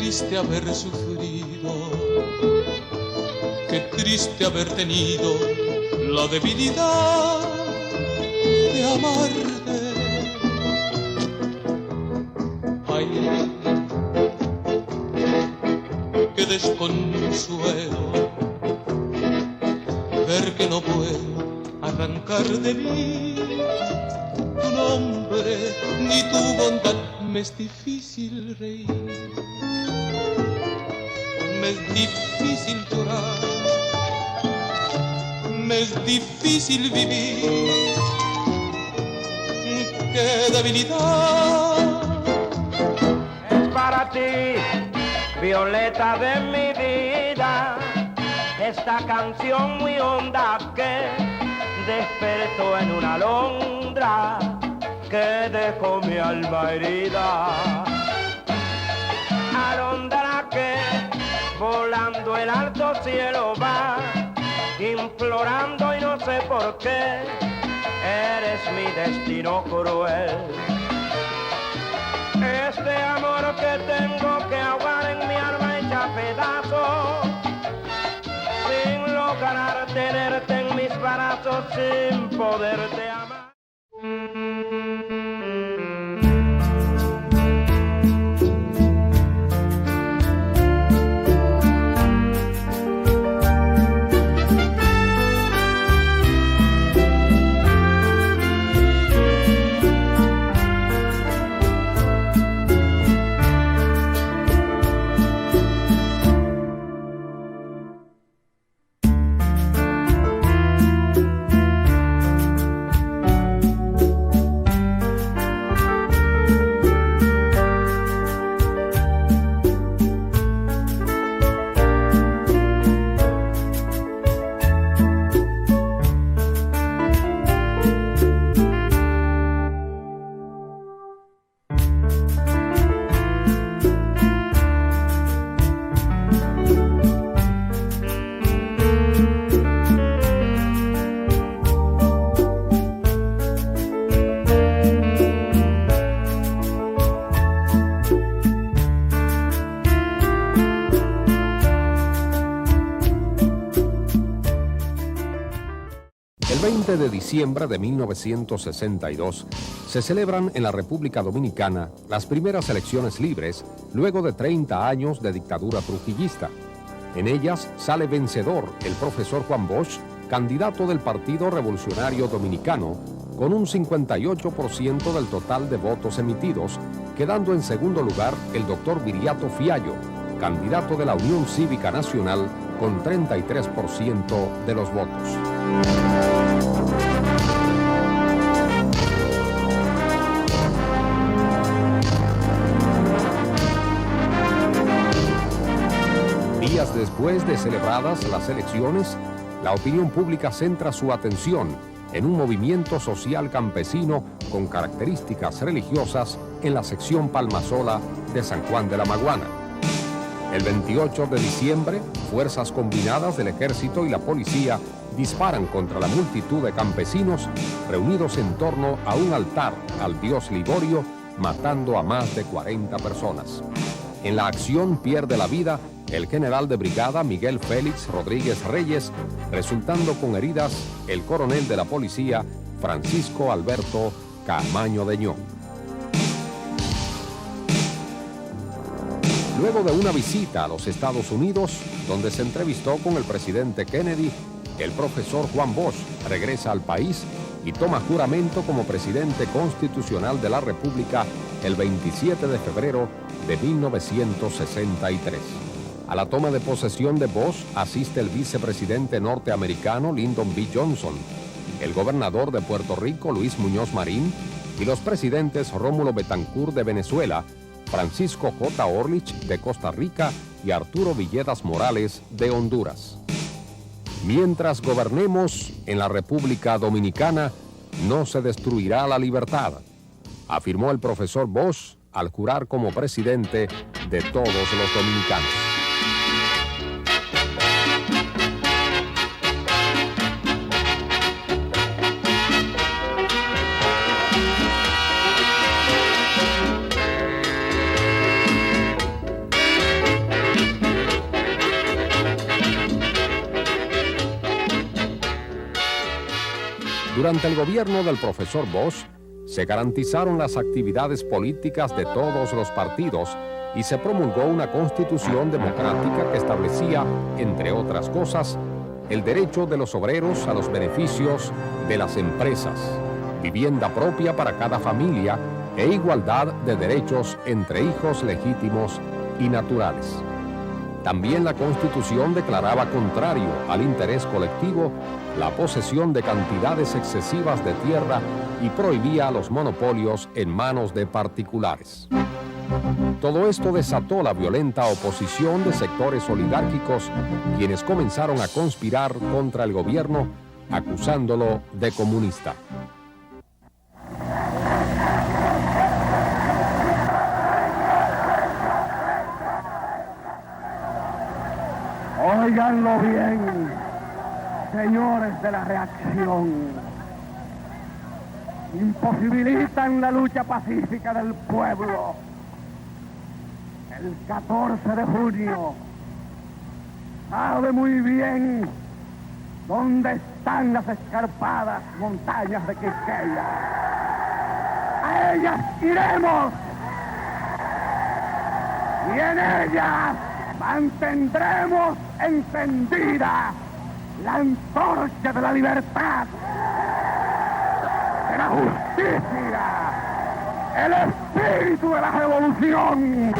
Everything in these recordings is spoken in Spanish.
triste haber sufrido, qué triste haber tenido la debilidad de amarte. Ay, qué desconsuelo ver que no puedo arrancar de mí tu nombre ni tu bondad. Me es difícil reír, me es difícil llorar, me es difícil vivir. ¡Qué debilidad! Es para ti, violeta de mi vida, esta canción muy honda que despertó en una alondra que dejó mi alma herida. Alondra que volando el alto cielo va, implorando y no sé por qué, eres mi destino cruel. Este amor que tengo que ahogar en mi alma hecha pedazos, sin lograr tenerte en mis brazos, sin poderte amar. El 20 de diciembre de 1962 se celebran en la República Dominicana las primeras elecciones libres luego de 30 años de dictadura trujillista. En ellas sale vencedor el profesor Juan Bosch, candidato del Partido Revolucionario Dominicano, con un 58% del total de votos emitidos, quedando en segundo lugar el doctor Viriato Fiallo, candidato de la Unión Cívica Nacional, con 33% de los votos. Días después de celebradas las elecciones, la opinión pública centra su atención en un movimiento social campesino con características religiosas en la sección Palmasola de San Juan de la Maguana. El 28 de diciembre, fuerzas combinadas del ejército y la policía disparan contra la multitud de campesinos reunidos en torno a un altar al dios Liborio, matando a más de 40 personas. En la acción pierde la vida el general de brigada Miguel Félix Rodríguez Reyes, resultando con heridas el coronel de la policía Francisco Alberto Camaño Deñón. Luego de una visita a los Estados Unidos, donde se entrevistó con el presidente Kennedy, el profesor Juan Bosch regresa al país y toma juramento como presidente constitucional de la República el 27 de febrero de 1963. A la toma de posesión de Bosch asiste el vicepresidente norteamericano Lyndon B. Johnson, el gobernador de Puerto Rico Luis Muñoz Marín y los presidentes Rómulo Betancourt de Venezuela, Francisco J. Orlich de Costa Rica y Arturo Villegas Morales de Honduras. Mientras gobernemos en la República Dominicana, no se destruirá la libertad, afirmó el profesor Bosch al jurar como presidente de todos los dominicanos. Durante el gobierno del profesor Bosch, se garantizaron las actividades políticas de todos los partidos y se promulgó una constitución democrática que establecía, entre otras cosas, el derecho de los obreros a los beneficios de las empresas, vivienda propia para cada familia e igualdad de derechos entre hijos legítimos y naturales. También la Constitución declaraba contrario al interés colectivo la posesión de cantidades excesivas de tierra y prohibía los monopolios en manos de particulares. Todo esto desató la violenta oposición de sectores oligárquicos, quienes comenzaron a conspirar contra el gobierno, acusándolo de comunista. Óiganlo bien, señores de la reacción. Imposibilitan la lucha pacífica del pueblo. El 14 de junio sabe muy bien dónde están las escarpadas montañas de Quisqueya. A ellas iremos y en ellas mantendremos encendida la antorcha de la libertad, de la justicia, el espíritu de la revolución.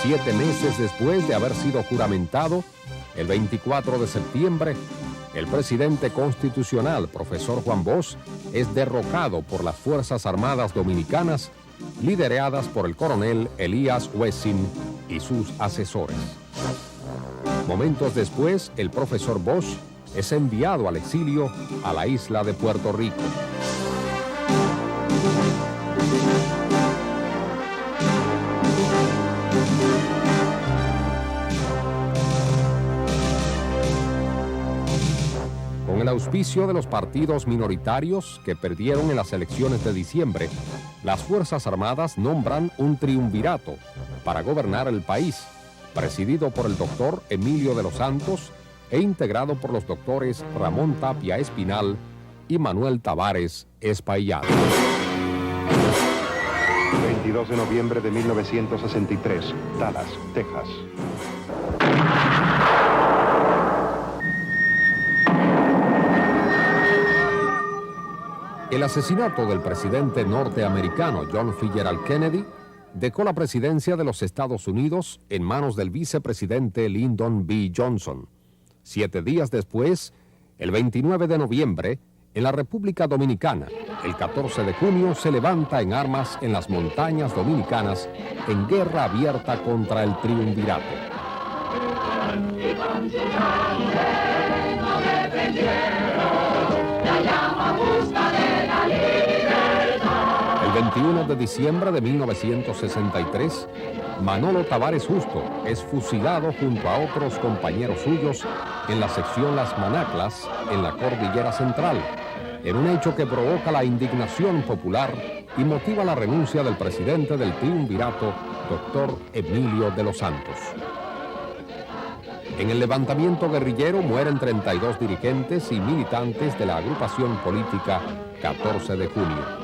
7 meses después de haber sido juramentado, el 24 de septiembre, el presidente constitucional, profesor Juan Bosch, es derrocado por las Fuerzas Armadas Dominicanas, lideradas por el coronel Elías Wessing y sus asesores. Momentos después, el profesor Bosch es enviado al exilio a la isla de Puerto Rico. Con el auspicio de los partidos minoritarios que perdieron en las elecciones de diciembre, las Fuerzas Armadas nombran un triunvirato para gobernar el país, presidido por el doctor Emilio de los Santos e integrado por los doctores Ramón Tapia Espinal y Manuel Tavares Espaillado. 22 de noviembre de 1963, Dallas, Texas. El asesinato del presidente norteamericano John F. Kennedy dejó la presidencia de los Estados Unidos en manos del vicepresidente Lyndon B. Johnson. 7 días después, el 29 de noviembre, en la República Dominicana, el 14 de junio se levanta en armas en las montañas dominicanas en guerra abierta contra el triunvirato. El 21 de diciembre de 1963, Manolo Tavares Justo es fusilado junto a otros compañeros suyos en la sección Las Manaclas, en la Cordillera Central, en un hecho que provoca la indignación popular y motiva la renuncia del presidente del triunvirato, doctor Emilio de los Santos. En el levantamiento guerrillero mueren 32 dirigentes y militantes de la agrupación política 14 de junio.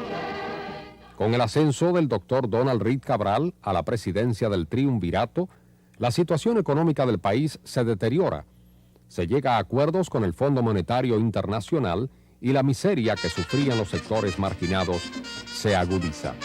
Con el ascenso del doctor Donald Reed Cabral a la presidencia del triunvirato, la situación económica del país se deteriora. Se llega a acuerdos con el Fondo Monetario Internacional y la miseria que sufrían los sectores marginados se agudiza.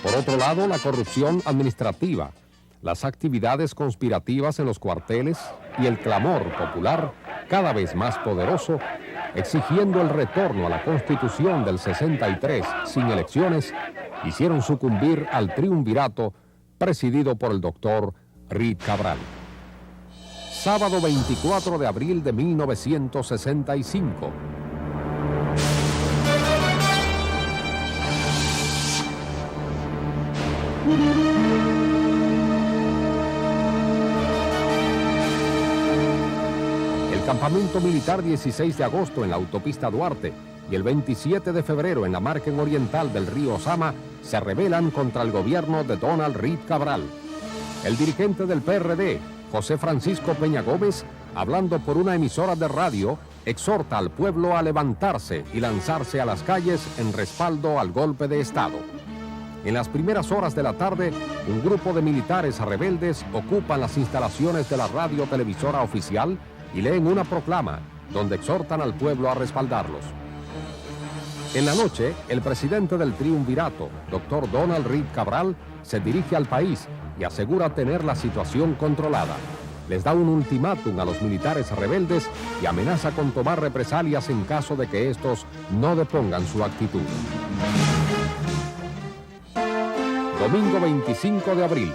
Por otro lado, la corrupción administrativa, las actividades conspirativas en los cuarteles y el clamor popular, cada vez más poderoso, exigiendo el retorno a la Constitución del 63 sin elecciones, hicieron sucumbir al triunvirato presidido por el doctor Reed Cabral. Sábado 24 de abril de 1965. El campamento militar 16 de agosto en la autopista Duarte y el 27 de febrero en la margen oriental del río Sama se rebelan contra el gobierno de Donald Reed Cabral. El dirigente del PRD, José Francisco Peña Gómez, hablando por una emisora de radio, exhorta al pueblo a levantarse y lanzarse a las calles en respaldo al golpe de Estado. En las primeras horas de la tarde, un grupo de militares rebeldes ocupan las instalaciones de la radio-televisora oficial y leen una proclama donde exhortan al pueblo a respaldarlos. En la noche, el presidente del triunvirato, doctor Donald Reed Cabral, se dirige al país y asegura tener la situación controlada. Les da un ultimátum a los militares rebeldes y amenaza con tomar represalias en caso de que estos no depongan su actitud. Domingo 25 de abril.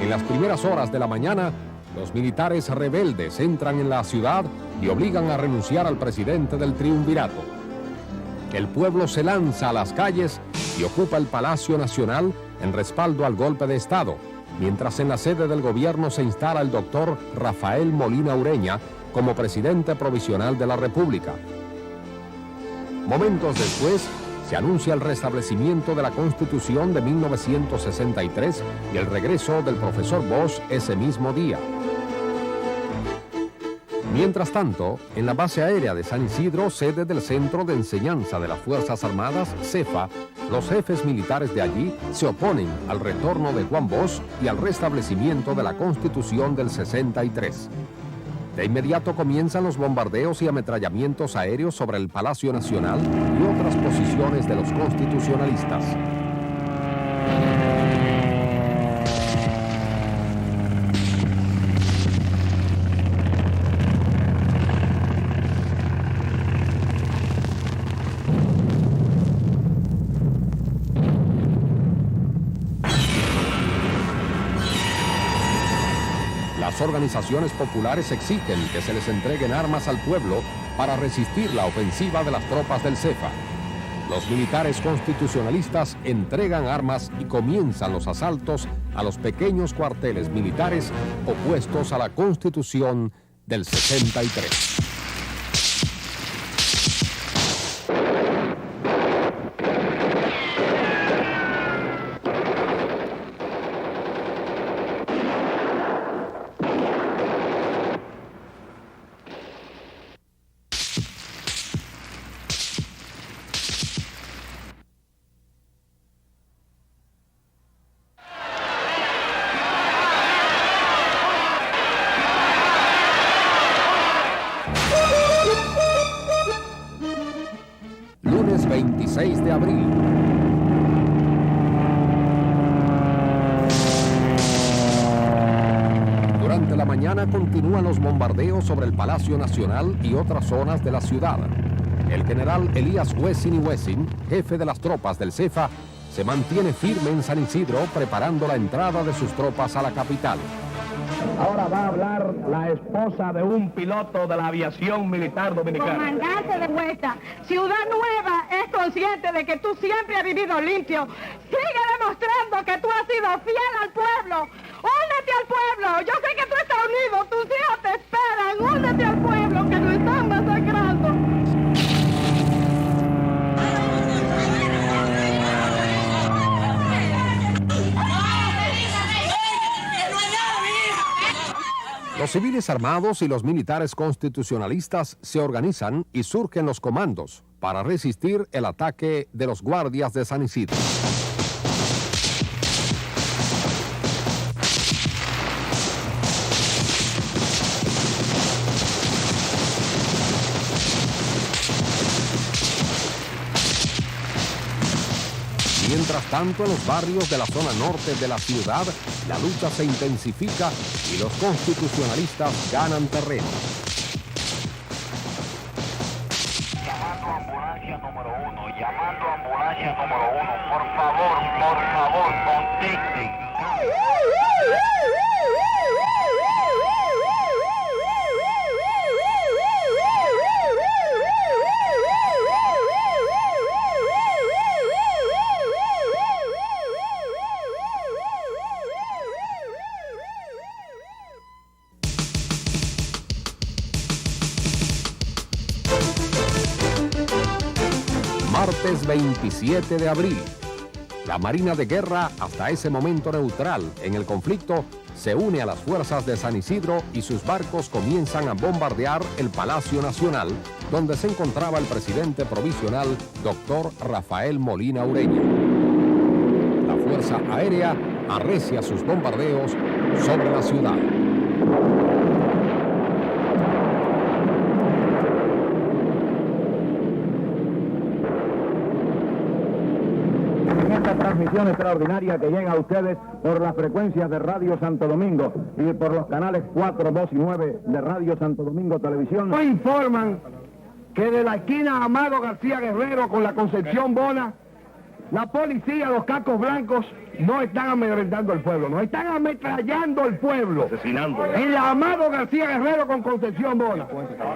En las primeras horas de la mañana, los militares rebeldes entran en la ciudad y obligan a renunciar al presidente del triunvirato. El pueblo se lanza a las calles y ocupa el Palacio Nacional en respaldo al golpe de Estado, mientras en la sede del gobierno se instala el doctor Rafael Molina Ureña como presidente provisional de la República. Momentos después, se anuncia el restablecimiento de la Constitución de 1963 y el regreso del profesor Bosch ese mismo día. Mientras tanto, en la base aérea de San Isidro, sede del Centro de Enseñanza de las Fuerzas Armadas, CEFA, los jefes militares de allí se oponen al retorno de Juan Bosch y al restablecimiento de la Constitución del 63. De inmediato comienzan los bombardeos y ametrallamientos aéreos sobre el Palacio Nacional y otras posiciones de los constitucionalistas. Las organizaciones populares exigen que se les entreguen armas al pueblo para resistir la ofensiva de las tropas del CEFA. Los militares constitucionalistas entregan armas y comienzan los asaltos a los pequeños cuarteles militares opuestos a la Constitución del 63. Lunes 26 de abril. Durante la mañana continúan los bombardeos sobre el Palacio Nacional y otras zonas de la ciudad. El general Elías Wessing y Wessing, jefe de las tropas del CEFA, se mantiene firme en San Isidro preparando la entrada de sus tropas a la capital. Ahora va a hablar la esposa de un piloto de la aviación militar dominicana. Comandante de Huesta, Ciudad Nueva es consciente de que tú siempre has vivido limpio. Sigue demostrando que tú has sido fiel al pueblo. Únete al pueblo. Yo sé que tú estás unido, tus hijos te esperan. Únete al pueblo que nos están masacrando. Los civiles armados y los militares constitucionalistas se organizan y surgen los comandos para resistir el ataque de los guardias de San Isidro. Mientras tanto, en los barrios de la zona norte de la ciudad, la lucha se intensifica y los constitucionalistas ganan terreno. Llamando a ambulancia número 1, llamando a ambulancia número 1, por favor, contesten. Martes 27 de abril. La Marina de Guerra, hasta ese momento neutral en el conflicto, se une a las fuerzas de San Isidro y sus barcos comienzan a bombardear el Palacio Nacional, donde se encontraba el presidente provisional, doctor Rafael Molina Ureña. La Fuerza Aérea arrecia sus bombardeos sobre la ciudad. Transmisión extraordinaria que llega a ustedes por las frecuencias de Radio Santo Domingo y por los canales 4, 2 y 9 de Radio Santo Domingo Televisión. Nos informan que de la esquina Amado García Guerrero con la Concepción Bona, la policía, los cascos blancos, no están amedrentando al pueblo, no están ametrallando al pueblo. Asesinando. En la Amado García Guerrero con Concepción Bona.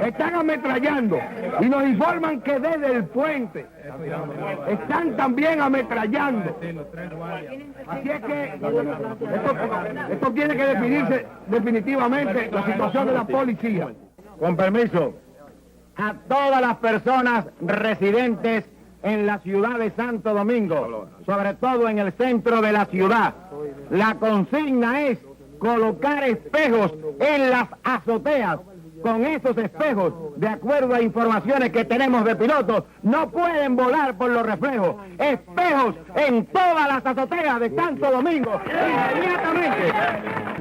Están ametrallando. Y nos informan que desde el puente están también ametrallando. Así es que esto tiene que definirse definitivamente la situación de la policía. Con permiso, a todas las personas residentes en la ciudad de Santo Domingo, sobre todo en el centro de la ciudad, la consigna es colocar espejos en las azoteas. Con esos espejos, de acuerdo a informaciones que tenemos de pilotos, no pueden volar por los reflejos. Espejos en todas las azoteas de Santo Domingo, inmediatamente.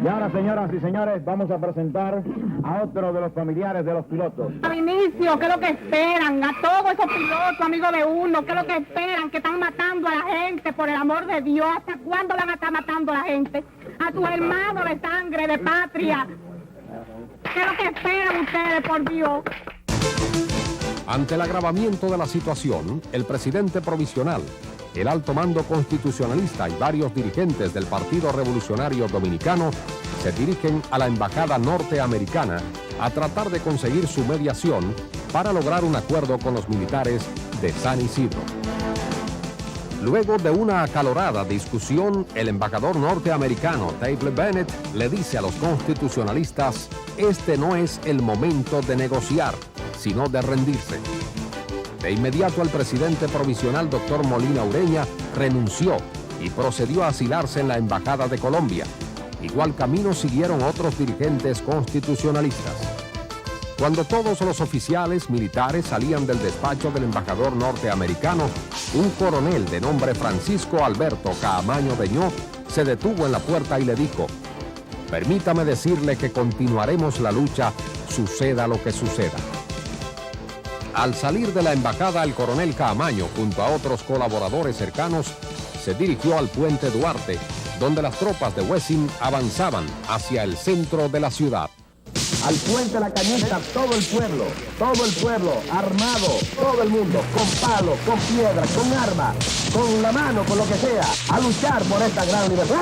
Y ahora, señoras y señores, vamos a presentar a otro de los familiares de los pilotos. Al inicio, ¿qué es lo que esperan? A todos esos pilotos, amigos de uno, ¿qué es lo que esperan? Que están matando a la gente, por el amor de Dios. ¿Hasta cuándo van a estar matando a la gente? A tus hermanos de sangre, de patria. ¿Qué es lo que esperan ustedes, por Dios? Ante el agravamiento de la situación, el presidente provisional, el alto mando constitucionalista y varios dirigentes del Partido Revolucionario Dominicano se dirigen a la embajada norteamericana a tratar de conseguir su mediación para lograr un acuerdo con los militares de San Isidro. Luego de una acalorada discusión, el embajador norteamericano Taylor Bennett le dice a los constitucionalistas: este no es el momento de negociar, sino de rendirse. De inmediato, el presidente provisional, doctor Molina Ureña, renunció y procedió a asilarse en la Embajada de Colombia. Igual camino siguieron otros dirigentes constitucionalistas. Cuando todos los oficiales militares salían del despacho del embajador norteamericano, un coronel de nombre Francisco Alberto Caamaño Beñó se detuvo en la puerta y le dijo: permítame decirle que continuaremos la lucha, suceda lo que suceda. Al salir de la embajada, el coronel Caamaño, junto a otros colaboradores cercanos, se dirigió al puente Duarte, donde las tropas de Wessing avanzaban hacia el centro de la ciudad. Al puente La Cañita, todo el pueblo, armado, todo el mundo, con palo, con piedra, con arma, con la mano, con lo que sea, a luchar por esta gran libertad.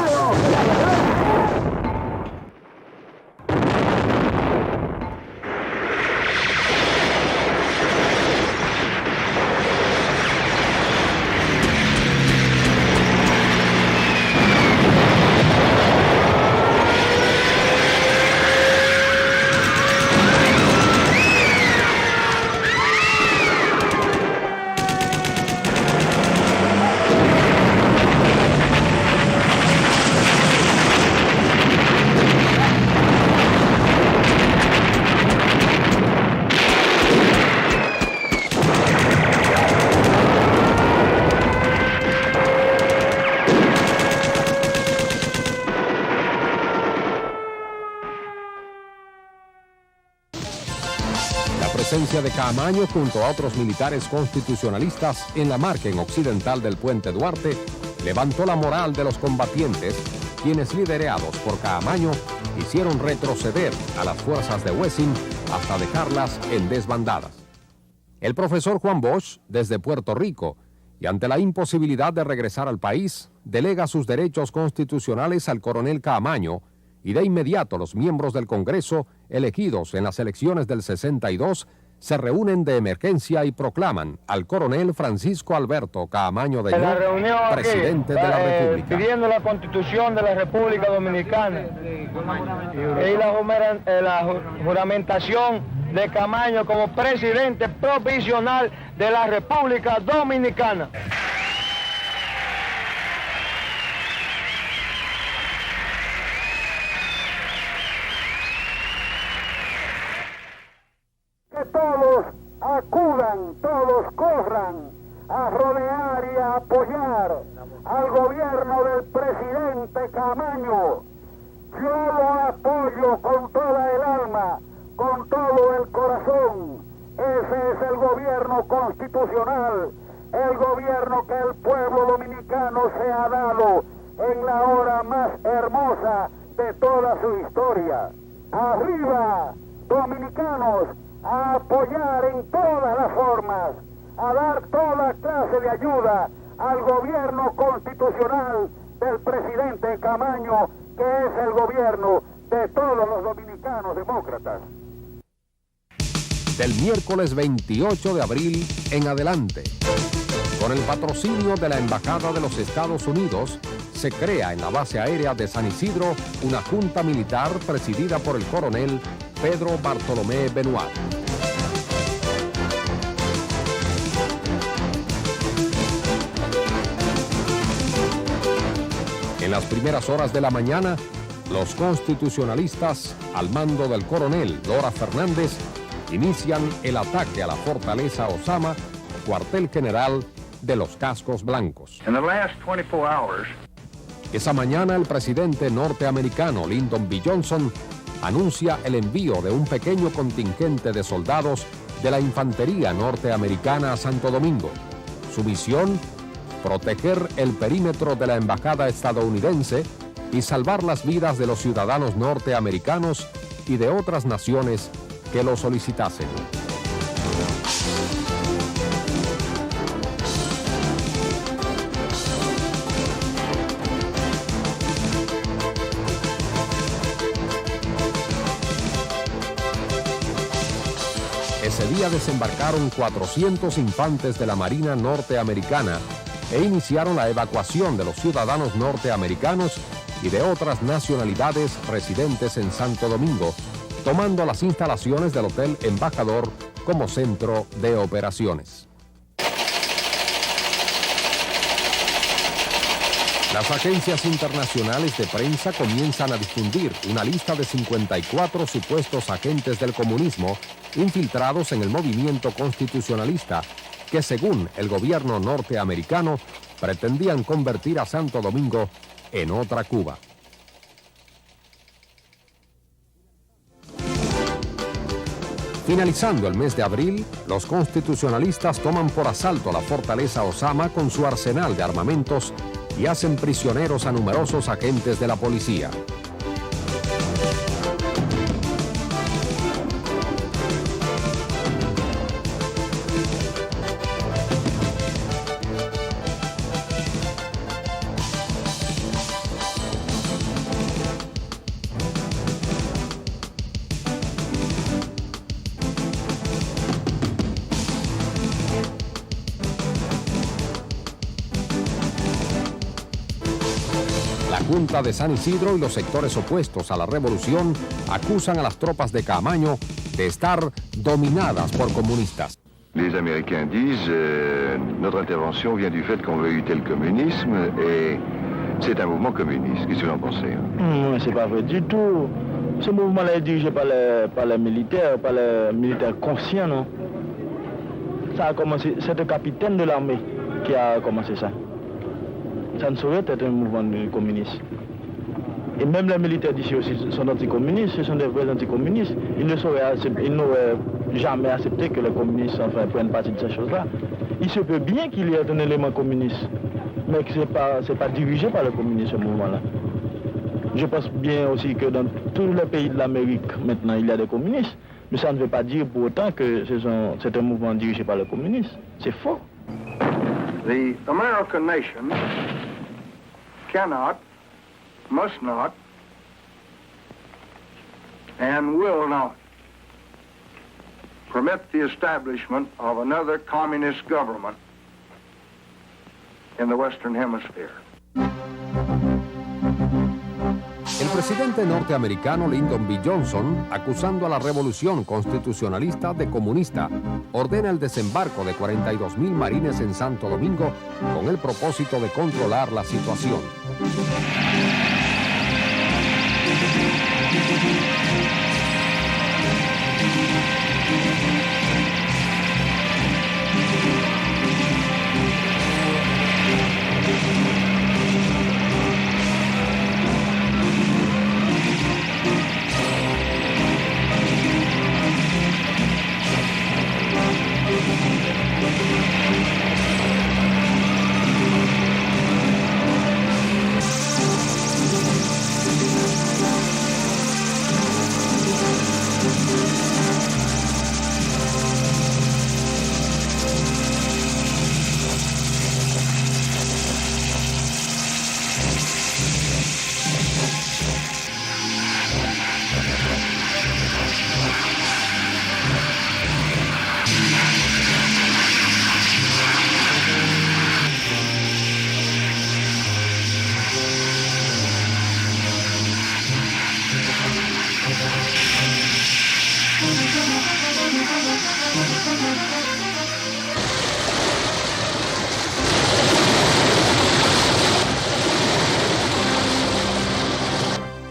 presencia de Caamaño junto a otros militares constitucionalistas en la margen occidental del puente Duarte levantó la moral de los combatientes, quienes liderados por Caamaño hicieron retroceder a las fuerzas de Wessing hasta dejarlas en desbandadas. El profesor Juan Bosch, desde Puerto Rico, y ante la imposibilidad de regresar al país, delega sus derechos constitucionales al coronel Caamaño, y de inmediato los miembros del Congreso, elegidos en las elecciones del 62, se reúnen de emergencia y proclaman al coronel Francisco Alberto Caamaño de Ño, presidente de la República. Pidiendo la Constitución de la República Dominicana y la juramentación de Caamaño como presidente provisional de la República Dominicana. Que todos acudan, todos corran a rodear y a apoyar al gobierno del presidente Caamaño. Yo lo apoyo con toda el alma, con todo el corazón. Ese es el gobierno constitucional, el gobierno que el pueblo dominicano se ha dado en la hora más hermosa de toda su historia. Arriba, dominicanos, a apoyar en todas las formas, a dar toda clase de ayuda al gobierno constitucional del presidente Caamaño, que es el gobierno de todos los dominicanos demócratas. Del miércoles 28 de abril en adelante, con el patrocinio de la Embajada de los Estados Unidos, se crea en la base aérea de San Isidro una junta militar presidida por el coronel Pedro Bartolomé Benoit. En las primeras horas de la mañana, los constitucionalistas, al mando del coronel Lora Fernández, inician el ataque a la fortaleza Osama, cuartel general de los Cascos Blancos. Esa mañana, el presidente norteamericano Lyndon B. Johnson anuncia el envío de un pequeño contingente de soldados de la infantería norteamericana a Santo Domingo. Su misión: proteger el perímetro de la embajada estadounidense y salvar las vidas de los ciudadanos norteamericanos y de otras naciones que lo solicitasen. Ese día desembarcaron 400 infantes de la Marina norteamericana e iniciaron la evacuación de los ciudadanos norteamericanos y de otras nacionalidades residentes en Santo Domingo, tomando las instalaciones del Hotel Embajador como centro de operaciones. Las agencias internacionales de prensa comienzan a difundir una lista de 54 supuestos agentes del comunismo infiltrados en el movimiento constitucionalista que, según el gobierno norteamericano, pretendían convertir a Santo Domingo en otra Cuba. Finalizando el mes de abril, los constitucionalistas toman por asalto la fortaleza Osama con su arsenal de armamentos y hacen prisioneros a numerosos agentes de la policía. La Junta de San Isidro y los sectores opuestos a la revolución acusan a las tropas de Caamaño de estar dominadas por comunistas. Les Américains disent notre intervention vient du fait qu'on veut lutter le communisme et c'est un mouvement communiste. Qu'est-ce que vous en pensez? Non, c'est pas vrai du tout. Ce mouvement est dirigé par les militaires conscients, non? Ça a commencé, c'est le capitaine de l'armée qui a commencé ça. Ça ne saurait être un mouvement communiste. Et même les militaires d'ici aussi sont anticommunistes, ce sont des vrais anticommunistes. Ils n'auraient jamais accepté que les communistes prennent partie de ces choses-là. Il se peut bien qu'il y ait un élément communiste, mais que c'est pas dirigé par le communisme au moment-là. Je pense bien aussi que dans tous les pays de l'Amérique, maintenant, il y a des communistes. Mais ça ne veut pas dire pour autant que c'est un mouvement dirigé par le communisme. C'est faux. The American nation cannot, must not, and will not permit the establishment of another communist government in the Western Hemisphere. El presidente norteamericano Lyndon B. Johnson, acusando a la revolución constitucionalista de comunista, ordena el desembarco de 42,000 marines en Santo Domingo con el propósito de controlar la situación.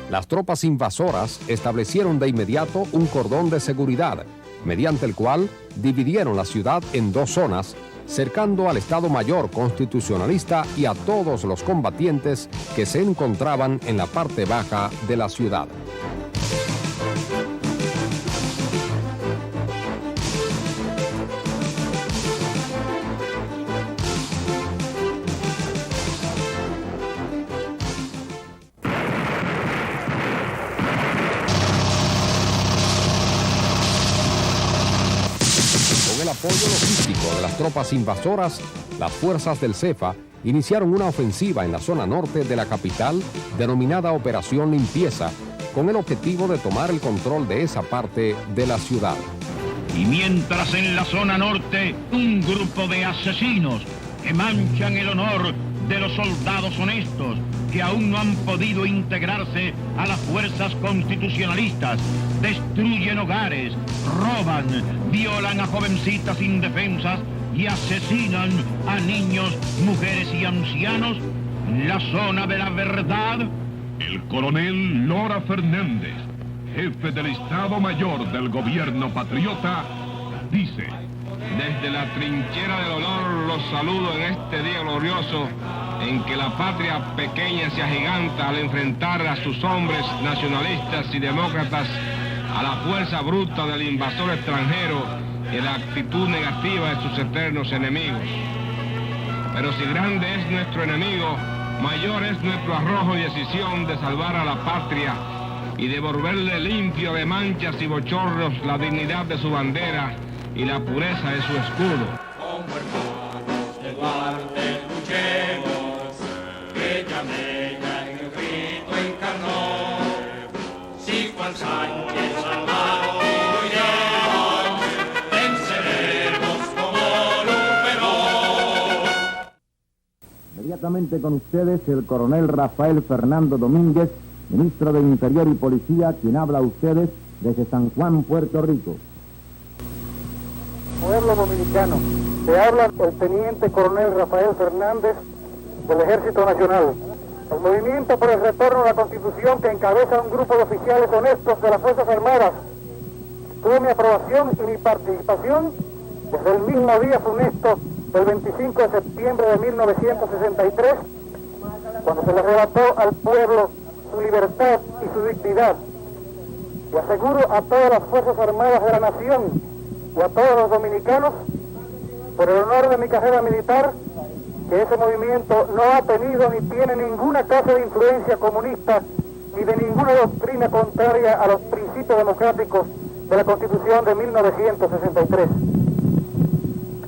Las tropas invasoras establecieron de inmediato un cordón de seguridad, mediante el cual dividieron la ciudad en dos zonas, cercando al Estado Mayor Constitucionalista y a todos los combatientes que se encontraban en la parte baja de la ciudad. Apoyo logístico de las tropas invasoras, las fuerzas del CEFA iniciaron una ofensiva en la zona norte de la capital denominada Operación Limpieza, con el objetivo de tomar el control de esa parte de la ciudad. Y mientras en la zona norte un grupo de asesinos que manchan el honor de los soldados honestos que aún no han podido integrarse a las fuerzas constitucionalistas, destruyen hogares, roban, violan a jovencitas indefensas y asesinan a niños, mujeres y ancianos, la zona de la verdad. El coronel Lora Fernández, jefe del Estado Mayor del Gobierno Patriota, dice: desde la trinchera del honor los saludo en este día glorioso en que la patria pequeña se agiganta al enfrentar a sus hombres nacionalistas y demócratas a la fuerza bruta del invasor extranjero y la actitud negativa de sus eternos enemigos. Pero si grande es nuestro enemigo, mayor es nuestro arrojo y decisión de salvar a la patria y devolverle limpio de manchas y bochornos la dignidad de su bandera y la pureza de su escudo. Como hermanos de Duarte luchemos, que Yamena en el grito encarnó, si Juan Sánchez Salgado huyeron, venceremos como Luperón. Inmediatamente con ustedes el coronel Rafael Fernando Domínguez, ministro del Interior y Policía, quien habla a ustedes desde San Juan, Puerto Rico. Pueblo dominicano, te habla el teniente coronel Rafael Fernández del Ejército Nacional. El movimiento por el retorno a la Constitución que encabeza un grupo de oficiales honestos de las Fuerzas Armadas tuvo mi aprobación y mi participación desde el mismo día funesto del 25 de septiembre de 1963, cuando se le arrebató al pueblo su libertad y su dignidad. Y aseguro a todas las Fuerzas Armadas de la Nación y a todos los dominicanos, por el honor de mi carrera militar, que ese movimiento no ha tenido ni tiene ninguna clase de influencia comunista ni de ninguna doctrina contraria a los principios democráticos de la Constitución de 1963.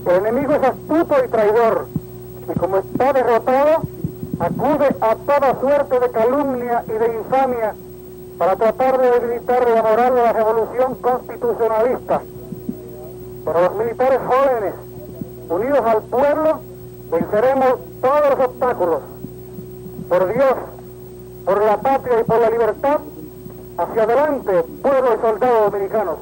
El enemigo es astuto y traidor, y como está derrotado, acude a toda suerte de calumnia y de infamia para tratar de debilitar la moral de la revolución constitucionalista. Pero los militares jóvenes, unidos al pueblo, venceremos todos los obstáculos. Por Dios, por la patria y por la libertad, hacia adelante, pueblo y soldados dominicanos.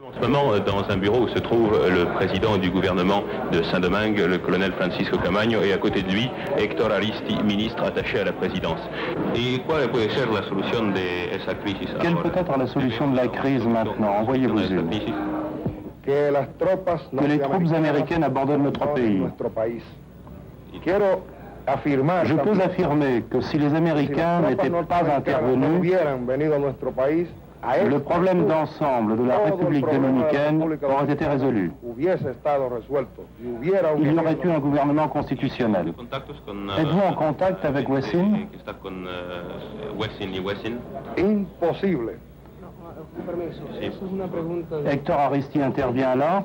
En ce moment, dans un bureau où se trouve le président du gouvernement de Saint-Domingue, le colonel Francisco Camaño, et à côté de lui, Héctor Aristi, ministre attaché à la présidence. ¿Y cuál puede ser la solución de esa crisis? Quelle peut être la solution de la crise maintenant? Envoyez-vous-y. Que les troupes américaines abandonnent notre pays. Je peux affirmer que si les Américains n'étaient pas intervenus, le problème d'ensemble de la République dominicaine aurait été résolu. Il y aurait eu un gouvernement constitutionnel. Êtes-vous en contact avec Wessine? Impossible. Héctor Aristi intervient là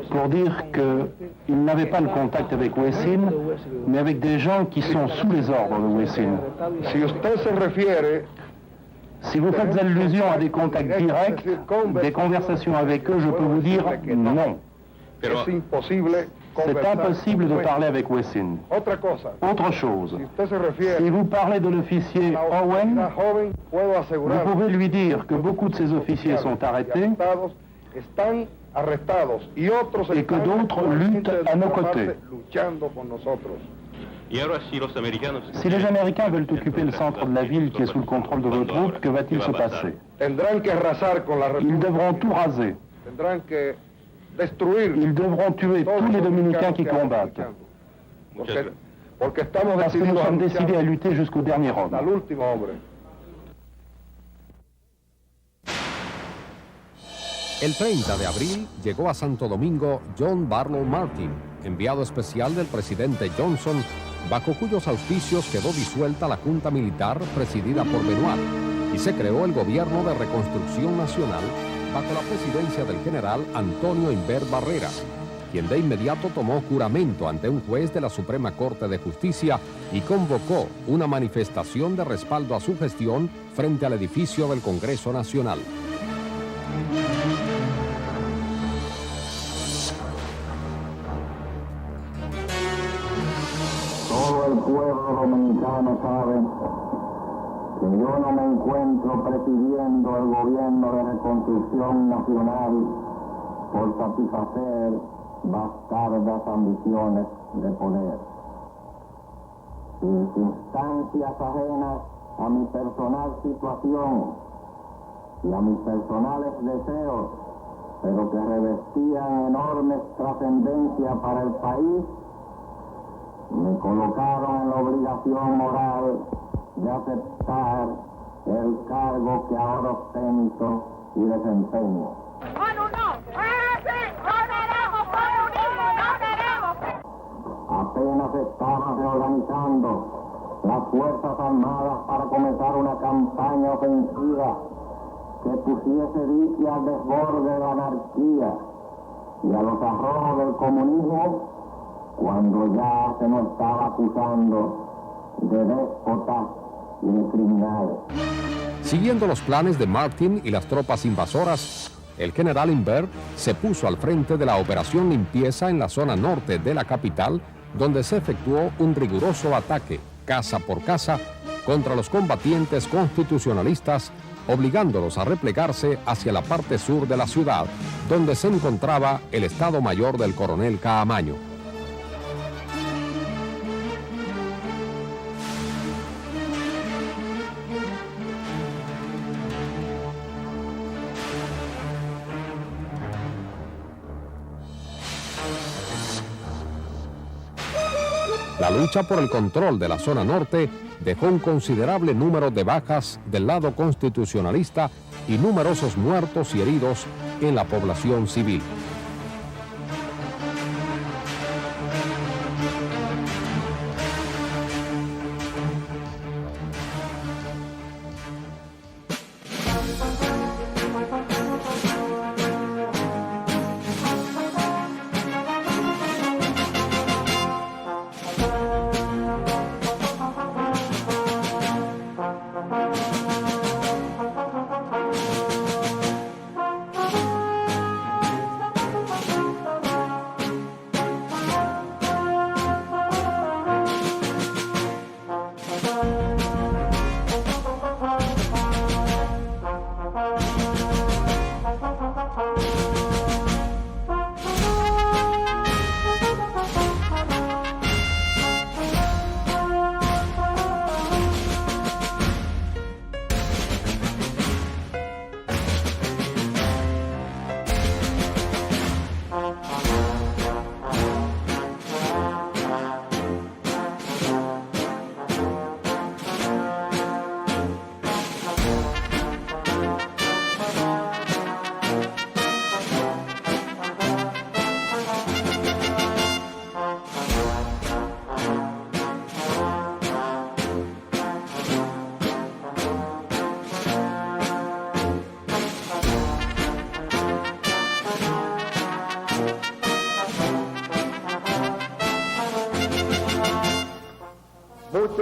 pour dire qu'il n'avait pas le contact avec Wessine, mais avec des gens qui sont sous les ordres de Wessine. Si vous faites allusion à des contacts directs, des conversations avec eux, je peux vous dire non. C'est impossible de parler avec Wessine. Autre chose, si vous parlez de l'officier Owen, vous pouvez lui dire que beaucoup de ces officiers sont arrêtés et que d'autres luttent à nos côtés. Si les Américains veulent occuper le centre de la ville qui est sous le contrôle de vos troupes, que va-t-il se passer? Ils devront tout raser. Ils devront tuer tous les Dominicains qui combattent. Parce que nous sommes décidés à lutter jusqu'au dernier homme. El 30 de abril llegó a Santo Domingo John Barlow Martin, enviado especial del presidente Johnson, bajo cuyos auspicios quedó disuelta la Junta Militar presidida por Benoit y se creó el Gobierno de Reconstrucción Nacional bajo la presidencia del general Antonio Imbert Barrera, quien de inmediato tomó juramento ante un juez de la Suprema Corte de Justicia y convocó una manifestación de respaldo a su gestión frente al edificio del Congreso Nacional. Todo el pueblo dominicano sabe que yo no me encuentro presidiendo el Gobierno de Reconstrucción Nacional por satisfacer bastardas ambiciones de poder. Circunstancias ajenas a mi personal situación y a mis personales deseos, pero que revestían enormes trascendencia para el país, me colocaron en la obligación moral de aceptar el cargo que ahora ostento y desempeño. Apenas estaban reorganizando las Fuerzas Armadas para comenzar una campaña ofensiva que pusiese dique al desborde de la anarquía y a los arrojos del comunismo, cuando ya se nos estaba acusando de déspotas y de criminales. Siguiendo los planes de Martin y las tropas invasoras, el general Imbert se puso al frente de la operación limpieza en la zona norte de la capital, donde se efectuó un riguroso ataque, casa por casa, contra los combatientes constitucionalistas, obligándolos a replegarse hacia la parte sur de la ciudad, donde se encontraba el Estado Mayor del coronel Caamaño. La lucha por el control de la zona norte dejó un considerable número de bajas del lado constitucionalista y numerosos muertos y heridos en la población civil.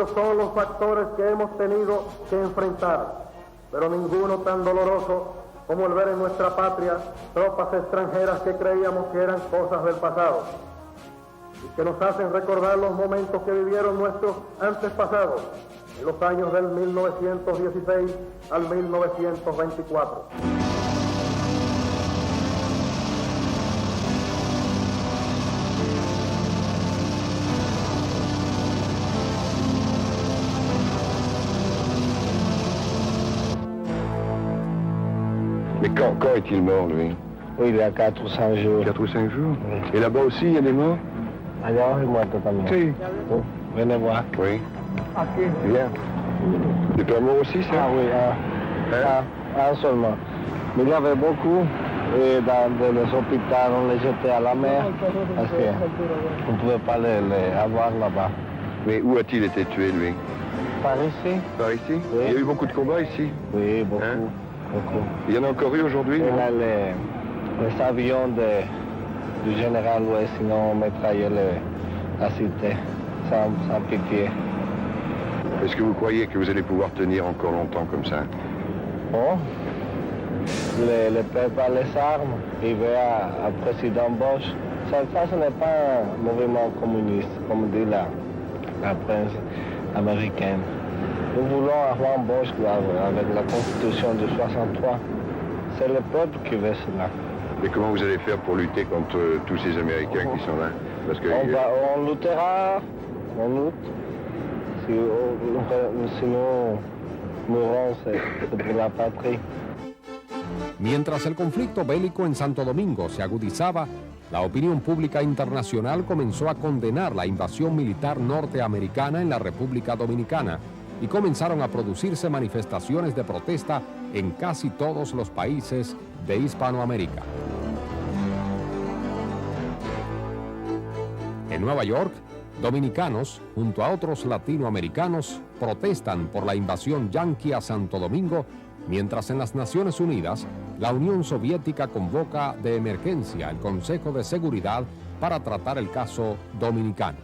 muchos son los factores que hemos tenido que enfrentar, pero ninguno tan doloroso como el ver en nuestra patria tropas extranjeras que creíamos que eran cosas del pasado y que nos hacen recordar los momentos que vivieron nuestros antepasados en los años del 1916 al 1924. Mais quand est-il mort, lui? Oui, il y a 4 ou 5 jours. 4 ou 5 jours? Oui. Et là-bas aussi, il y a des morts? Allá hay muertos también. Sí. Oh, venez voir. Oui. Bien. C'est pas mort aussi, ça? Ah oui, un seulement. Mais il y avait beaucoup dans les hôpitaux, on les jetait à la mer, parce qu'on ne pouvait pas les avoir là-bas. Mais où a-t-il été tué, lui? Par ici. Par ici? Oui. Il y a eu beaucoup de combats ici? Oui, beaucoup. Hein? Beaucoup. Il y en a encore eu aujourd'hui? Il y a les avions du général Louis, sinon on mitraillait la cité, sans pitié. Est-ce que vous croyez que vous allez pouvoir tenir encore longtemps comme ça? Bon, le peuple a les armes, il veut un président Bosch. Ça, ce n'est pas un mouvement communiste, comme dit la presse américaine. Nous voulons un Juan Bosch avec la constitution de 63. C'est le peuple qui veut cela. Et comment vous allez faire pour lutter contre tous ces Américains qui sont là? Parce que on luttera, on lutte. Si nous mourons, c'est pour la patrie. Mientras el conflicto bélico en Santo Domingo se agudizaba, la opinión pública internacional comenzó a condenar la invasión militar norteamericana en la República Dominicana y comenzaron a producirse manifestaciones de protesta en casi todos los países de Hispanoamérica. En Nueva York, dominicanos, junto a otros latinoamericanos, protestan por la invasión yanqui a Santo Domingo, mientras en las Naciones Unidas, la Unión Soviética convoca de emergencia el Consejo de Seguridad para tratar el caso dominicano.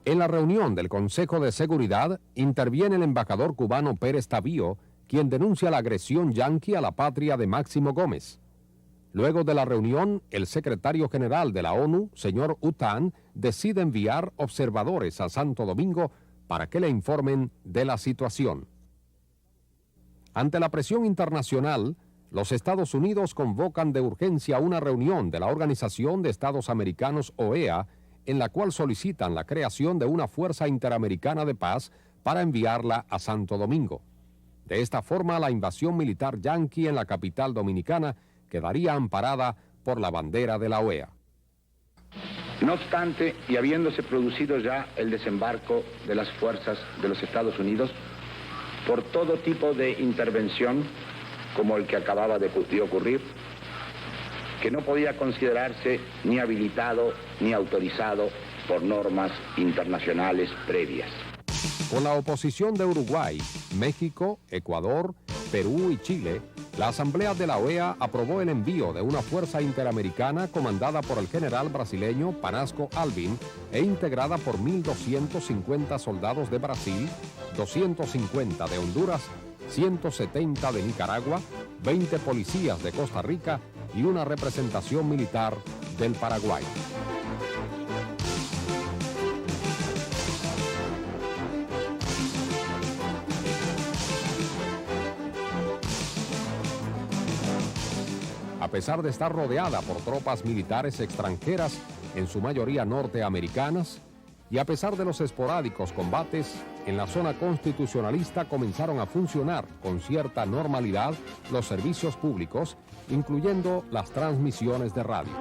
En la reunión del Consejo de Seguridad interviene el embajador cubano Pérez Tavío, quien denuncia la agresión yanqui a la patria de Máximo Gómez. Luego de la reunión, el secretario general de la ONU, señor U Thant, decide enviar observadores a Santo Domingo para que le informen de la situación. Ante la presión internacional, los Estados Unidos convocan de urgencia una reunión de la Organización de Estados Americanos, OEA, en la cual solicitan la creación de una Fuerza Interamericana de Paz para enviarla a Santo Domingo. De esta forma, la invasión militar yanqui en la capital dominicana quedaría amparada por la bandera de la OEA. No obstante, y habiéndose producido ya el desembarco de las fuerzas de los Estados Unidos, por todo tipo de intervención, como el que acababa de ocurrir, que no podía considerarse ni habilitado ni autorizado por normas internacionales previas. Con la oposición de Uruguay, México, Ecuador, Perú y Chile, la Asamblea de la OEA aprobó el envío de una fuerza interamericana comandada por el general brasileño Panasco Alvim e integrada por 1.250 soldados de Brasil, 250 de Honduras, 170 de Nicaragua, 20 policías de Costa Rica y una representación militar del Paraguay. A pesar de estar rodeada por tropas militares extranjeras, en su mayoría norteamericanas, y a pesar de los esporádicos combates, en la zona constitucionalista comenzaron a funcionar con cierta normalidad los servicios públicos, incluyendo las transmisiones de radio.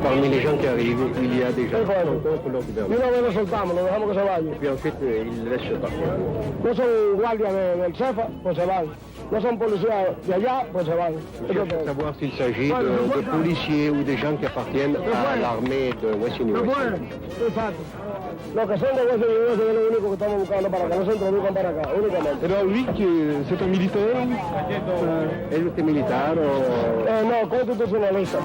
parmi les gens qui arrivent, il y a des gens qui sont contre leur gouvernement. Y una vez lo soltamos, lo dejamos que se vaya. Puis ensuite, ils laissent partir. No son guardias del CEFA, pues se van. No son policías de allá, pues se van. Je cherche à savoir s'il s'agit de policiers ou des gens qui appartiennent à l'armée de West University. Exacto. Los que son de West University es lo único que estamos buscando para que no se introduzcan para acá, únicamente. Alors lui, c'est un militaire? ¿Él es militar o...? No, constitucionalista.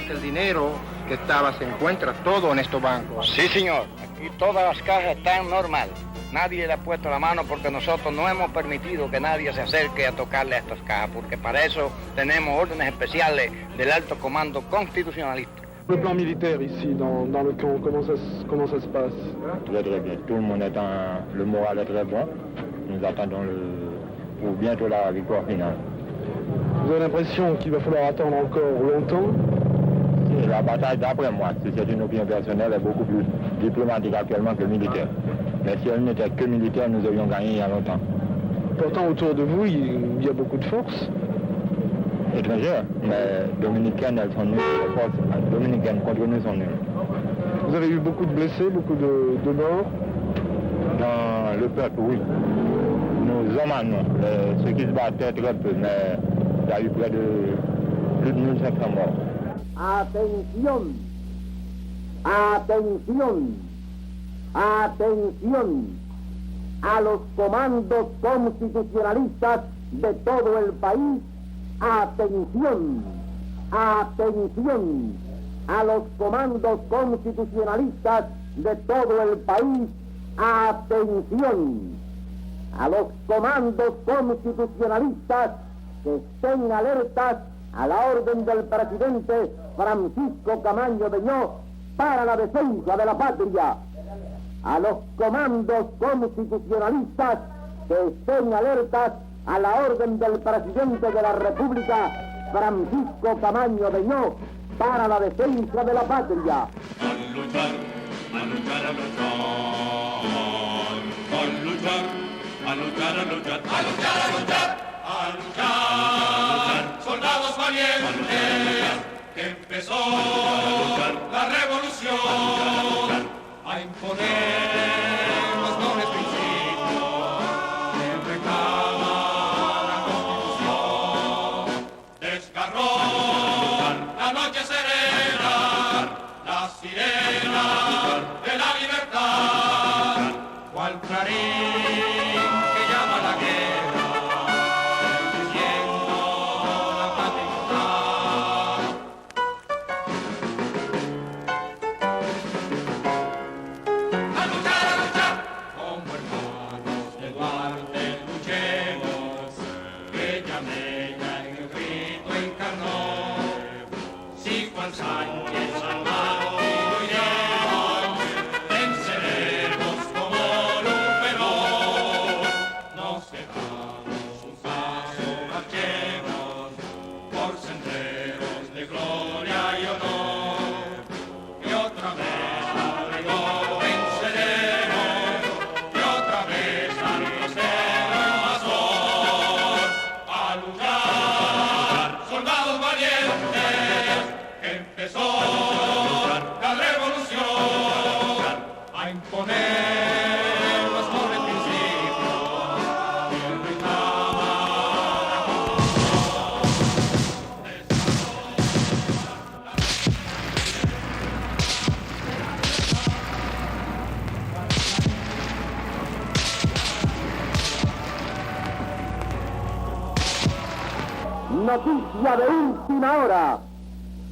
El dinero que estaba se encuentra todo en estos bancos. Sí, señor. Aquí todas las cajas están normal. Nadie le ha puesto la mano porque nosotros no hemos permitido que nadie se acerque a tocarle a estas cajas, porque para eso tenemos órdenes especiales del alto comando constitucionalista. Le plan militaire ici, dans le camp, comment ça se passe? Très très bien. Tout le monde est le moral est très bon. Nous attendons pour bientôt la victoire finale. Vous avez l'impression qu'il va falloir attendre encore longtemps? La bataille, d'après moi, si c'est une opinion personnelle, est beaucoup plus diplomatique actuellement que militaire. Mais si elle n'était que militaire, nous aurions gagné il y a longtemps. Pourtant, autour de vous, il y a beaucoup de forces. Étrangères, mais dominicaines, elles sont nulles. Les forces dominicaines contre nous sont nulles. Vous avez eu beaucoup de blessés, beaucoup de morts? Dans le peuple, oui. Nos hommes, non. Ceux qui se battaient très peu, mais il y a eu plus de 1500 morts. Atención, atención, atención a los comandos constitucionalistas de todo el país. Atención, atención a los comandos constitucionalistas de todo el país. Atención a los comandos constitucionalistas que estén alertas a la orden del presidente Francisco Camaño Beñó para la defensa de la patria. A los comandos constitucionalistas que estén alertas a la orden del presidente de la República Francisco Camaño Beñó para la defensa de la patria. A luchar, a luchar, a luchar. A luchar, a luchar, a luchar. A luchar, a luchar. A luchar, soldados valientes, que empezó la revolución a imponer los nobles principios que reclama la Constitución. Desgarró la noche serena, la sirena de la libertad, cual clarín que llama la guerra. Sánchez constituiremos, venceremos como Luperón. Nos quedamos un paso, marchemos por senderos de gloria y honor. Y otra vez amigo venceremos, y otra vez al cero invasor. A luchar, soldados valientes. Empezó la revolución a imponer los nobles principios que reclama la Constitución. Noticia de última hora.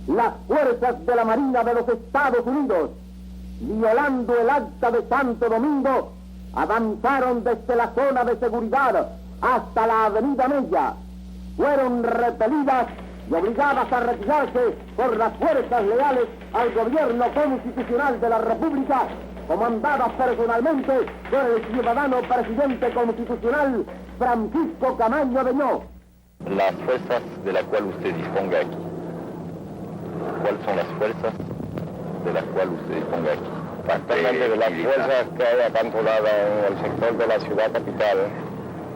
Las fuerzas de la Marina de los Estados Unidos, violando el acta de Santo Domingo, avanzaron desde la zona de seguridad hasta la avenida Mella. Fueron repelidas y obligadas a retirarse por las fuerzas leales al gobierno constitucional de la República, comandadas personalmente por el ciudadano presidente constitucional Francisco Camaño Beñó. Las fuerzas de las cuales usted disponga aquí. ¿Cuáles son las fuerzas de las cuales usted disponga aquí? Actualmente de las fuerzas que hay acá controladas en el sector de la ciudad capital,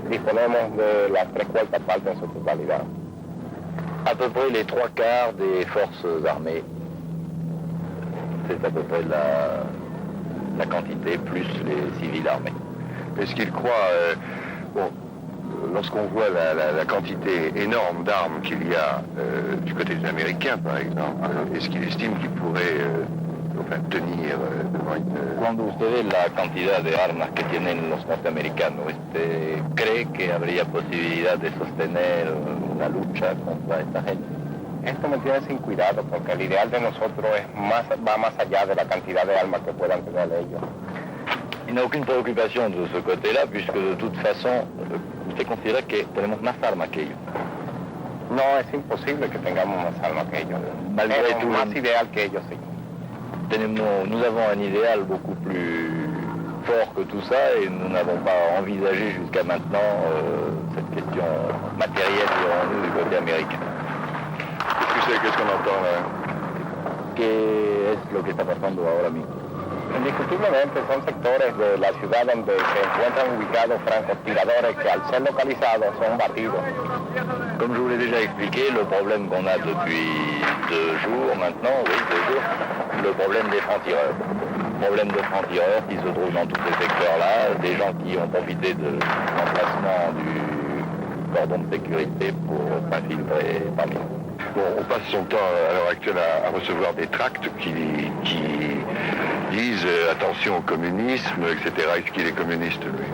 disponemos de las 3/4 partes en su totalidad. À peu près les 3/4 des forces armées. C'est à peu près la quantité, plus les civils armés. Est-ce qu'il croit, lorsqu'on voit la quantité énorme d'armes qu'il y a du côté des Américains, par exemple, est-ce qu'il estime qu'il pourrait tenir devant une... Cuando usted ve la cantidad de armas que tienen los norteamericanos, ¿cree que habría posibilidad de sostener una lucha contra esta gente? Esto me tiene sin cuidado porque el ideal de nosotros va más allá de la cantidad de armas que puedan tener ellos. Il n'a aucune préoccupation de ce côté-là, puisque de toute façon, usted considera que tenemos más armas que ellos. No, es imposible que tengamos más armas que ellos. Malgré tout, más ideal que ellos, sí. Nous avons un idéal beaucoup plus fort que tout ça et nous n'avons pas envisagé jusqu'à maintenant cette question matérielle, dirons-nous, du côté américain. Qu'est-ce qu'on entend là? ¿Qué es lo que está pasando ahora mismo? Indiscutiblemente son sectores de la ciudad donde se encuentran ubicados francotiradores que al ser localizados son batidos. Comme je vous l'ai déjà expliqué, le problème qu'on a depuis 2 jours maintenant, le problème des francs-tireurs. Le problème des francs-tireurs qui se trouvent dans tous ces secteurs-là, des gens qui ont profité de l'emplacement du cordon de sécurité pour s'infiltrer parmi nous. Bon, on passe son temps à l'heure actuelle à recevoir des tracts qui disent attention au communisme, etc. Est-ce qu'il est communiste, lui?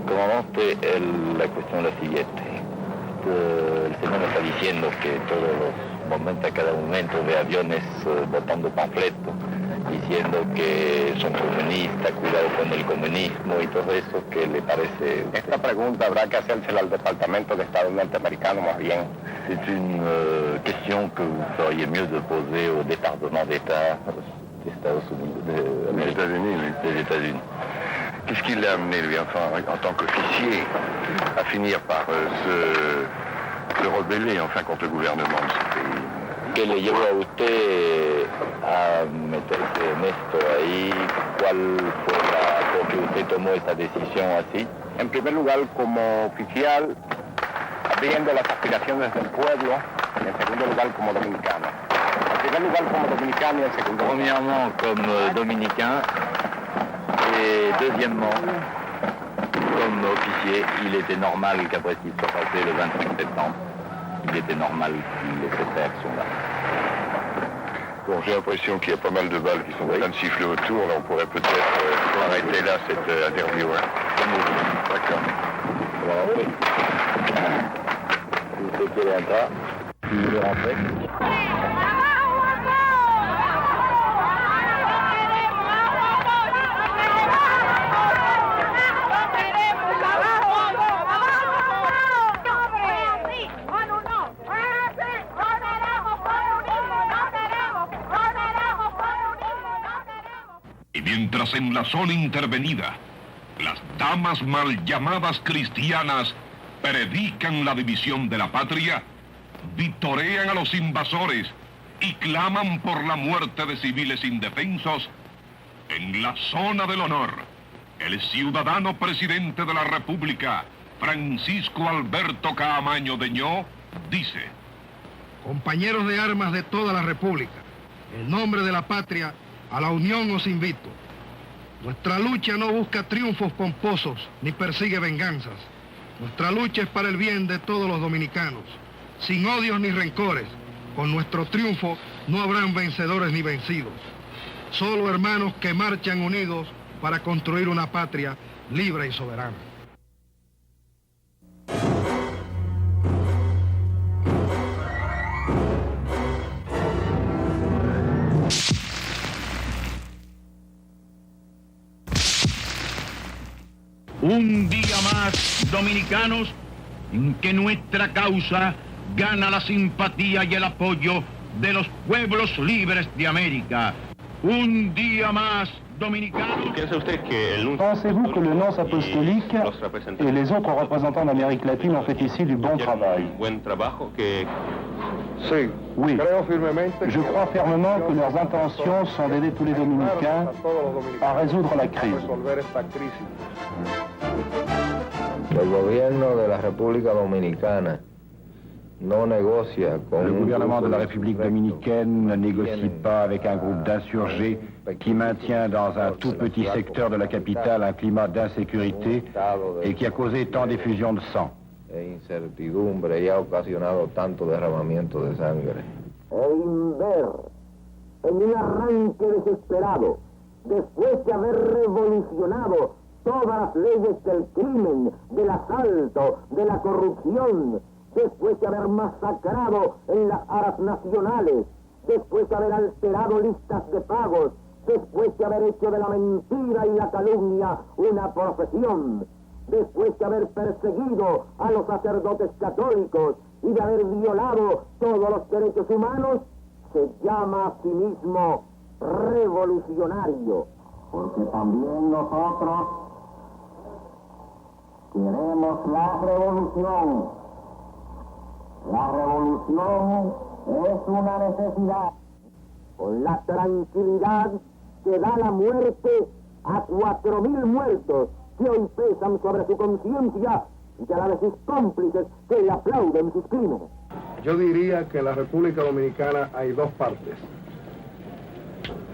Comandante, la cuestión es la siguiente. El señor me está diciendo que todos los momentos, a cada momento, ve aviones botando panfletos, diciendo que son comunistas, cuidado con el comunismo y todo eso, que le parece... Esta pregunta habrá que hacérsela al Departamento de Estado norteamericano más bien. C'est une question que vous feriez mieux de poser au département d'État des États-Unis. Des États-Unis. Qu'est-ce qui l'a amené, lui, enfin, en tant qu'officier, à finir par se rebeller, enfin, contre le gouvernement de ce pays? ¿Qué le llevó a usted a meterse en esto ahí? ¿Cuál fue por qué usted tomó esa decisión así? En primer lugar, como oficial, viendo las aspiraciones del pueblo, y en segundo lugar, como dominicano. En primer lugar, como dominicano y en segundo lugar... Premièrement, comme dominicain, et deuxièmement, comme officier, il était normal qu'après ce qui soit passé le 25 septembre, il était normal qu'il ait cette réaction-là. Bon, j'ai l'impression qu'il y a pas mal de balles qui sont en train de siffler autour. Là, on pourrait peut-être arrêter là cette interview. Hein. D'accord. Voilà, oui. Si usted quiere entrar, si vous voulez rentrer. Mientras en la zona intervenida, las damas mal llamadas cristianas predican la división de la patria, vitorean a los invasores y claman por la muerte de civiles indefensos, en la zona del honor, el ciudadano presidente de la República, Francisco Alberto Caamaño Deñó, dice: Compañeros de armas de toda la República, en nombre de la patria, a la unión os invito. Nuestra lucha no busca triunfos pomposos ni persigue venganzas. Nuestra lucha es para el bien de todos los dominicanos, sin odios ni rencores. Con nuestro triunfo no habrán vencedores ni vencidos. Solo hermanos que marchan unidos para construir una patria libre y soberana. Un día más, dominicanos, en que nuestra causa gana la simpatía y el apoyo de los pueblos libres de América. Un día más, dominicanos. Pensez-vous que le nonce apostolique et les autres représentants d'Amérique latine ont fait ici du bon travail? Oui, je crois fermement que leurs intentions sont d'aider tous les Dominicains à résoudre la crise. El gobierno de la República Dominicana Le gouvernement de la République dominicaine ne négocie pas avec un groupe d'insurgés qui maintient dans un tout petit secteur de la capitale un climat d'insécurité et qui a causé tant d'effusions de sang. incertidumbre y ha ocasionado tanto derramamiento de sangre. Ver, en un arranque desesperado, después de haber revolucionado todas las leyes del crimen, del asalto, de la corrupción, después de haber masacrado en las aras nacionales, después de haber alterado listas de pagos, después de haber hecho de la mentira y la calumnia una profesión, después de haber perseguido a los sacerdotes católicos y de haber violado todos los derechos humanos, se llama a sí mismo revolucionario. Porque también nosotros queremos la revolución. La revolución es una necesidad. Con la tranquilidad que da la muerte a 4.000 muertos que hoy pesan sobre su conciencia y a la de sus cómplices que le aplauden sus crímenes. Yo diría que en la República Dominicana hay dos partes.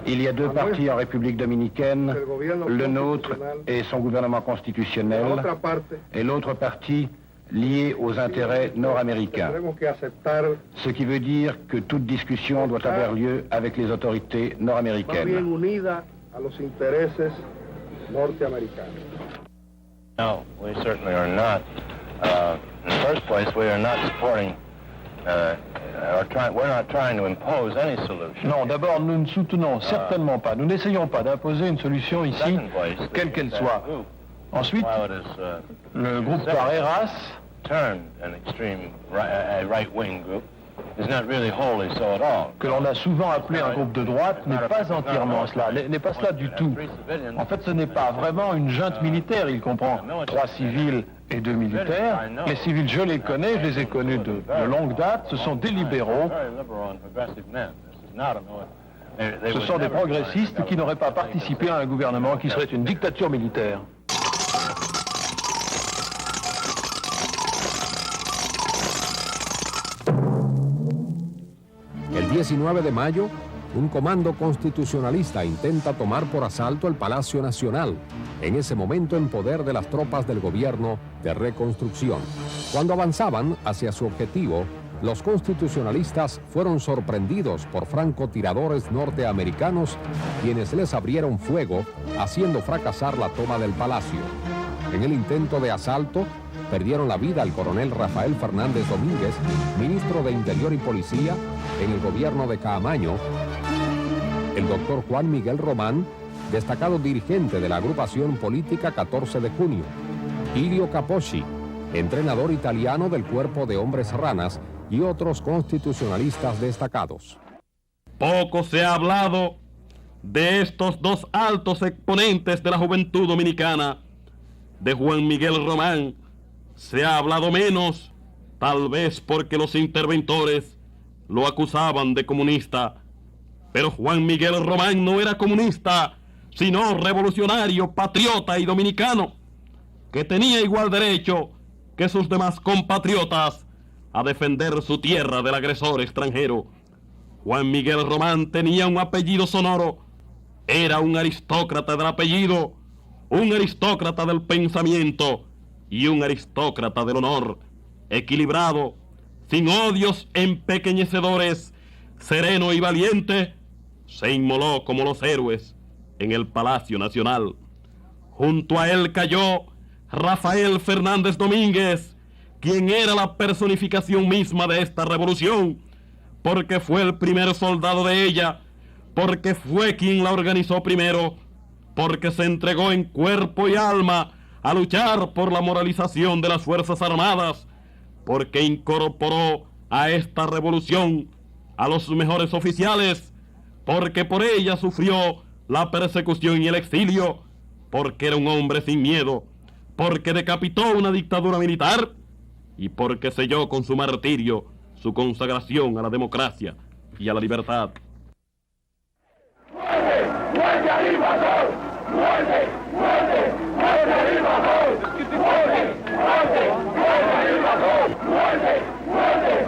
Il y a deux partis en République dominicaine, le nôtre et son gouvernement constitutionnel, et l'autre parti lié aux intérêts nord-américains. Ce qui veut dire que toute discussion doit avoir lieu avec les autorités nord-américaines. No, we certainly are not. In the first place, we are not supporting we're not trying to impose any solution. Non, d'abord, nous ne soutenons certainement pas, nous n'essayons pas d'imposer une solution ici, quelle qu'elle soit. Ensuite, le groupe Carreras, turned an extreme right-wing group, is not really wholly so at all. Que l'on a souvent appelé un groupe de droite, n'est pas entièrement cela, n'est pas cela du tout. En fait, ce n'est pas vraiment une junte militaire, il comprend 3 civils et 2 militaires. Les civils, je les connais, je les ai connus de longue date, ce sont des libéraux. Ce sont des progressistes qui n'auraient pas participé à un gouvernement qui serait une dictature militaire. El 19 de mayo, un comando constitucionalista intenta tomar por asalto el Palacio Nacional, en ese momento en poder de las tropas del gobierno de reconstrucción. Cuando avanzaban hacia su objetivo, los constitucionalistas fueron sorprendidos por francotiradores norteamericanos, quienes les abrieron fuego, haciendo fracasar la toma del palacio. En el intento de asalto, perdieron la vida el coronel Rafael Fernández Domínguez, ministro de Interior y Policía en el gobierno de Caamaño, el doctor Juan Miguel Román, destacado dirigente de la agrupación política 14 de junio, Ilio Capocci, entrenador italiano del Cuerpo de Hombres Ranas, y otros constitucionalistas destacados. Poco se ha hablado de estos dos altos exponentes de la juventud dominicana. De Juan Miguel Román se ha hablado menos, tal vez porque los interventores lo acusaban de comunista. Pero Juan Miguel Román no era comunista, sino revolucionario, patriota y dominicano, que tenía igual derecho que sus demás compatriotas a defender su tierra del agresor extranjero. Juan Miguel Román tenía un apellido sonoro, era un aristócrata del apellido, un aristócrata del pensamiento y un aristócrata del honor, equilibrado, sin odios empequeñecedores, sereno y valiente, se inmoló como los héroes en el Palacio Nacional. Junto a él cayó Rafael Fernández Domínguez, quien era la personificación misma de esta revolución, porque fue el primer soldado de ella, porque fue quien la organizó primero, porque se entregó en cuerpo y alma a luchar por la moralización de las Fuerzas Armadas, porque incorporó a esta revolución a los mejores oficiales, porque por ella sufrió la persecución y el exilio, porque era un hombre sin miedo, porque decapitó una dictadura militar y porque selló con su martirio su consagración a la democracia y a la libertad. ¡Muerte! ¡Muerte al invasor! ¡Muerte! ¡Muerte! ¡Muerte al invasor! ¡Muerte! ¡Muerte! ¡Muerte al invasor! ¡Muerte! ¡Muerte!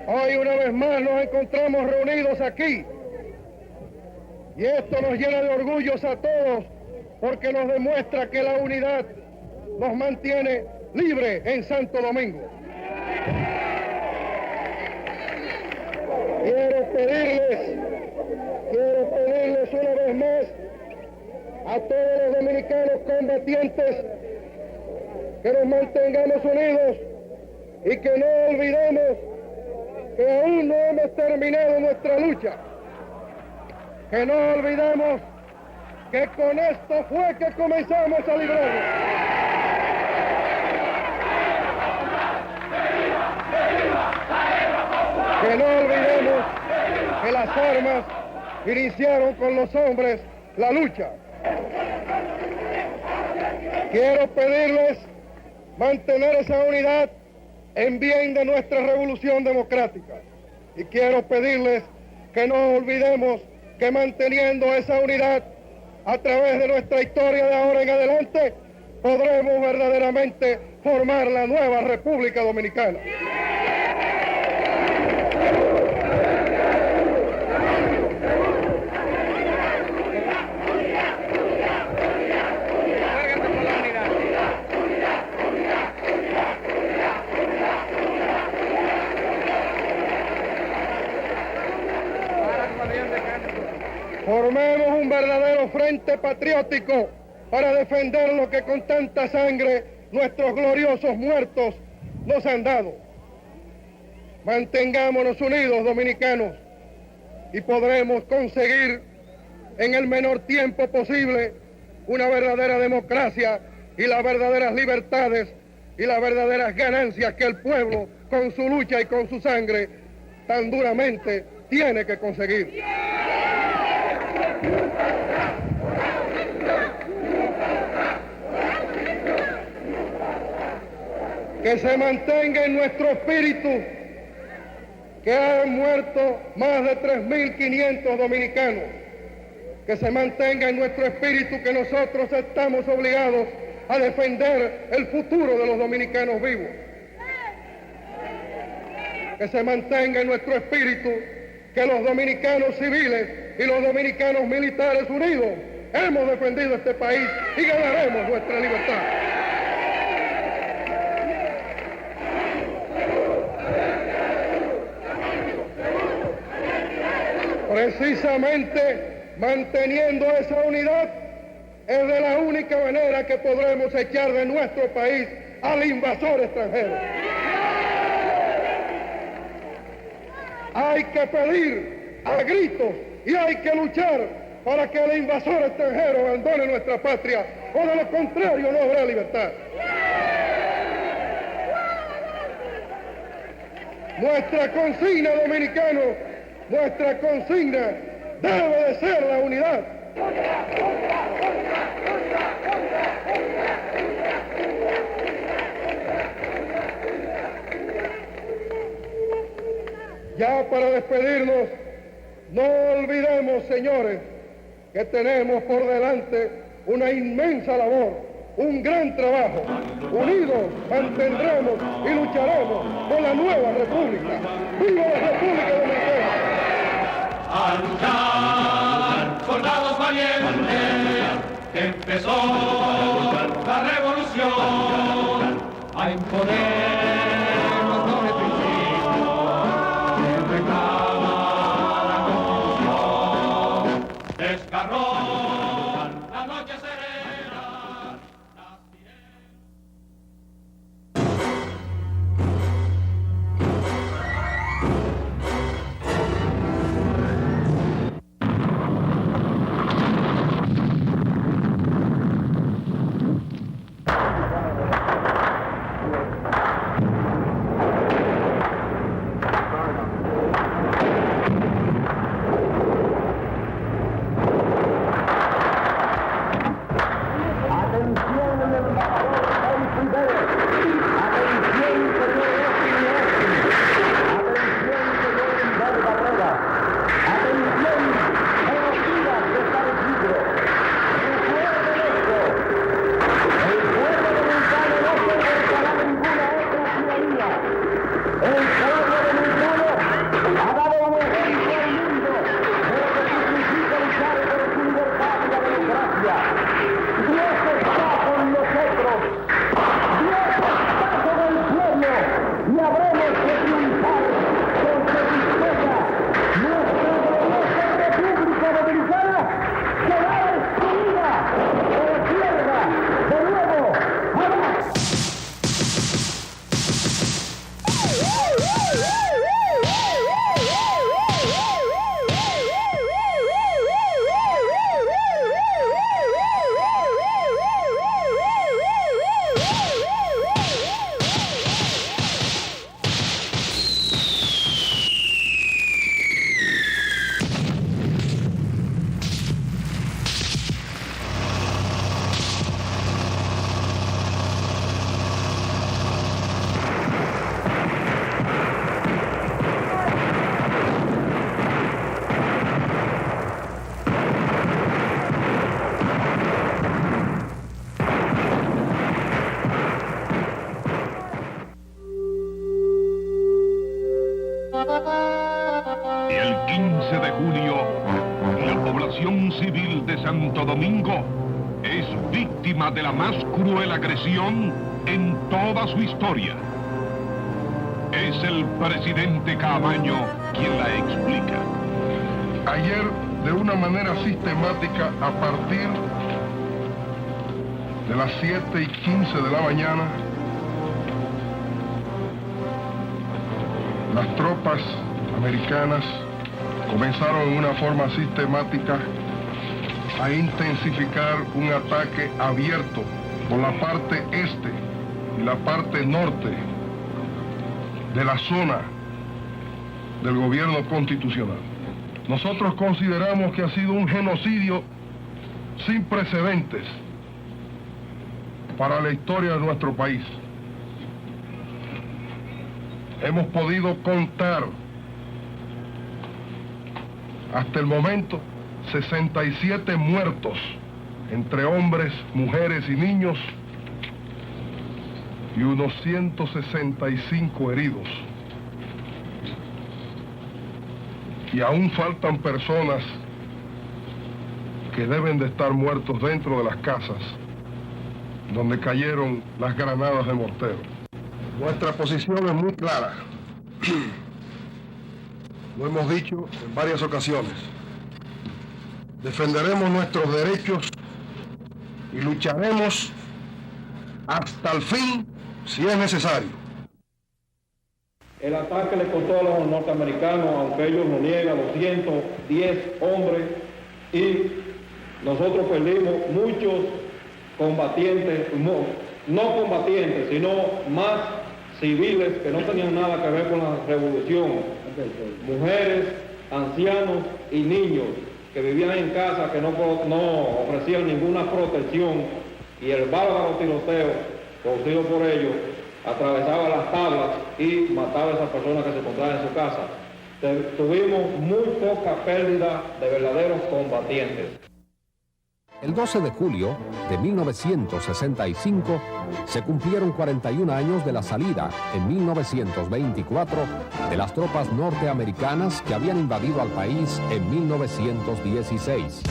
Hoy una vez más nos encontramos reunidos aquí y esto nos llena de orgullos a todos porque nos demuestra que la unidad nos mantiene libres en Santo Domingo. Quiero pedirles una vez más a todos los dominicanos combatientes que nos mantengamos unidos y que no olvidemos que aún no hemos terminado nuestra lucha, que no olvidemos que con esto fue que comenzamos a librarnos. Que no olvidemos que las armas iniciaron con los hombres la lucha. Quiero pedirles mantener esa unidad en bien de nuestra revolución democrática. Y quiero pedirles que no olvidemos que manteniendo esa unidad a través de nuestra historia de ahora en adelante, podremos verdaderamente formar la nueva República Dominicana. Formemos un verdadero frente patriótico para defender lo que con tanta sangre nuestros gloriosos muertos nos han dado. Mantengámonos unidos, dominicanos, y podremos conseguir en el menor tiempo posible una verdadera democracia y las verdaderas libertades y las verdaderas ganancias que el pueblo, con su lucha y con su sangre, tan duramente tiene que conseguir. Que se mantenga en nuestro espíritu que han muerto más de 3.500 dominicanos. Que se mantenga en nuestro espíritu que nosotros estamos obligados a defender el futuro de los dominicanos vivos. Que se mantenga en nuestro espíritu que los dominicanos civiles y los dominicanos militares unidos hemos defendido este país y ganaremos nuestra libertad. Precisamente manteniendo esa unidad es de la única manera que podremos echar de nuestro país al invasor extranjero. Hay que pedir a gritos y hay que luchar para que el invasor extranjero abandone nuestra patria, o de lo contrario no habrá libertad. Nuestra consigna, dominicanos, nuestra consigna debe de ser la unidad. Ya para despedirnos, no olvidemos, señores, que tenemos por delante una inmensa labor, un gran trabajo. Unidos mantendremos y lucharemos por la nueva república. ¡Viva la República Dominicana! A luchar, soldados valientes, que empezó la revolución, a imponer los nobles principios que reclama la Constitución. Desgarró la noche serena, las El 15 de junio, la población civil de Santo Domingo es víctima de la más cruel agresión en toda su historia. Es el presidente Camaño quien la explica. Ayer, de una manera sistemática, a partir de las 7:15 de la mañana, las tropas americanas comenzaron en una forma sistemática a intensificar un ataque abierto por la parte este y la parte norte de la zona del gobierno constitucional. Nosotros consideramos que ha sido un genocidio sin precedentes para la historia de nuestro país. Hemos podido contar hasta el momento 67 muertos, entre hombres, mujeres y niños, y unos 165 heridos. Y aún faltan personas que deben de estar muertos dentro de las casas donde cayeron las granadas de mortero. Nuestra posición es muy clara. Lo hemos dicho en varias ocasiones. Defenderemos nuestros derechos y lucharemos hasta el fin si es necesario. El ataque le costó a los norteamericanos, aunque ellos lo niegan, los 110 hombres, y nosotros perdimos muchos combatientes, no combatientes, sino más civiles que no tenían nada que ver con la revolución, mujeres, ancianos y niños que vivían en casa, que no ofrecían ninguna protección, y el bárbaro tiroteo producido por ellos atravesaba las tablas y mataba a esas personas que se encontraban en su casa. Tuvimos muy poca pérdida de verdaderos combatientes. El 12 de julio de 1965 se cumplieron 41 años de la salida, en 1924, de las tropas norteamericanas que habían invadido al país en 1916.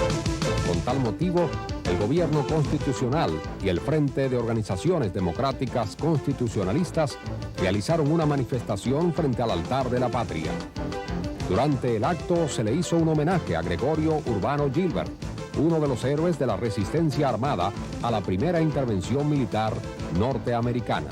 Con tal motivo, el gobierno constitucional y el Frente de Organizaciones Democráticas Constitucionalistas realizaron una manifestación frente al altar de la patria. Durante el acto se le hizo un homenaje a Gregorio Urbano Gilbert, uno de los héroes de la resistencia armada a la primera intervención militar norteamericana.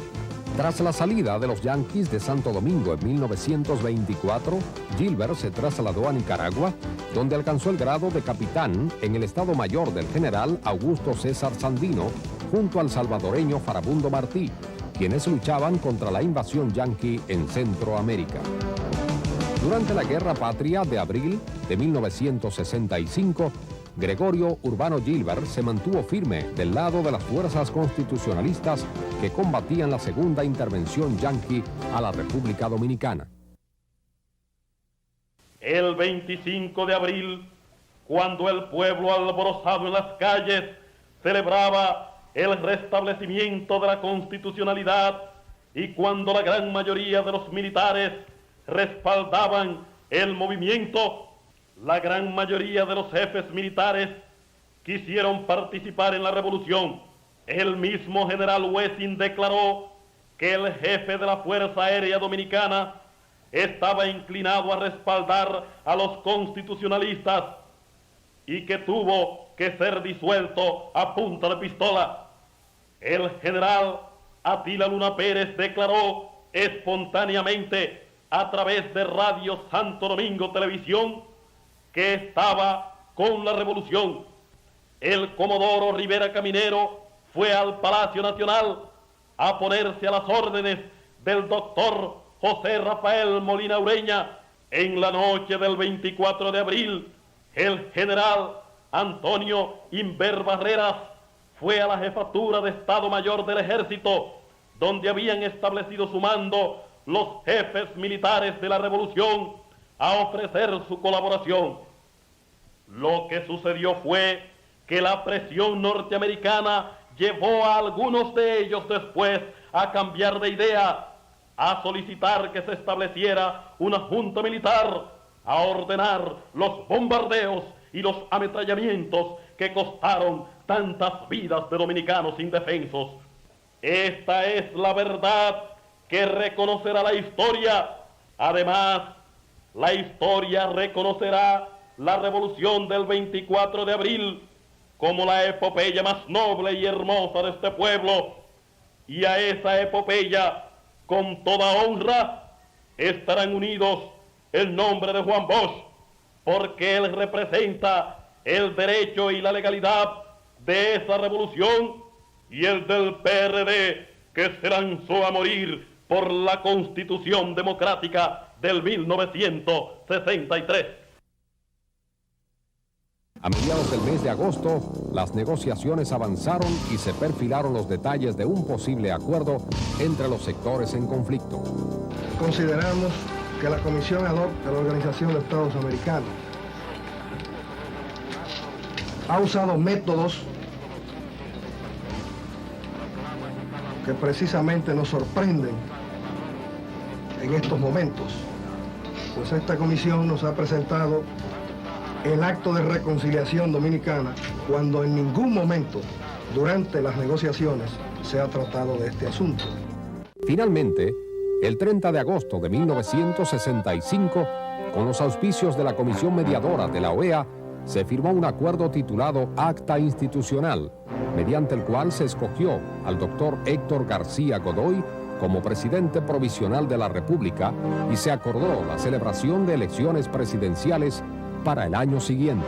Tras la salida de los yanquis de Santo Domingo en 1924, Gilbert se trasladó a Nicaragua, donde alcanzó el grado de capitán en el Estado Mayor del general Augusto César Sandino, junto al salvadoreño Farabundo Martí, quienes luchaban contra la invasión yanqui en Centroamérica. Durante la Guerra Patria de abril de 1965, Gregorio Urbano Gilbert se mantuvo firme del lado de las fuerzas constitucionalistas que combatían la segunda intervención yanqui a la República Dominicana. El 25 de abril, cuando el pueblo alborozado en las calles celebraba el restablecimiento de la constitucionalidad y cuando la gran mayoría de los militares respaldaban el movimiento, la gran mayoría de los jefes militares quisieron participar en la revolución. El mismo general Wessing declaró que el jefe de la Fuerza Aérea Dominicana estaba inclinado a respaldar a los constitucionalistas y que tuvo que ser disuelto a punta de pistola. El general Atila Luna Pérez declaró espontáneamente a través de Radio Santo Domingo Televisión que estaba con la revolución. El comodoro Rivera Caminero fue al Palacio Nacional a ponerse a las órdenes del doctor José Rafael Molina Ureña. En la noche del 24 de abril, el general Antonio Inver Barreras fue a la jefatura de Estado Mayor del Ejército, donde habían establecido su mando los jefes militares de la revolución, a ofrecer su colaboración. Lo que sucedió fue que la presión norteamericana llevó a algunos de ellos después a cambiar de idea a solicitar que se estableciera una junta militar, a ordenar los bombardeos y los ametrallamientos que costaron tantas vidas de dominicanos indefensos. Esta es la verdad que reconocerá la historia. Además, la historia reconocerá la revolución del 24 de abril como la epopeya más noble y hermosa de este pueblo. Y a esa epopeya, con toda honra, estarán unidos el nombre de Juan Bosch, porque él representa el derecho y la legalidad de esa revolución, y el del PRD, que se lanzó a morir por la Constitución Democrática del 1963. A mediados del mes de agosto, las negociaciones avanzaron y se perfilaron los detalles de un posible acuerdo entre los sectores en conflicto. Consideramos que la Comisión ad hoc de la Organización de Estados Americanos ha usado métodos que precisamente nos sorprenden en estos momentos, pues esta comisión nos ha presentado el acto de reconciliación dominicana cuando en ningún momento durante las negociaciones se ha tratado de este asunto. Finalmente, el 30 de agosto de 1965, con los auspicios de la Comisión Mediadora de la OEA, se firmó un acuerdo titulado Acta Institucional, mediante el cual se escogió al doctor Héctor García Godoy como presidente provisional de la República y se acordó la celebración de elecciones presidenciales para el año siguiente.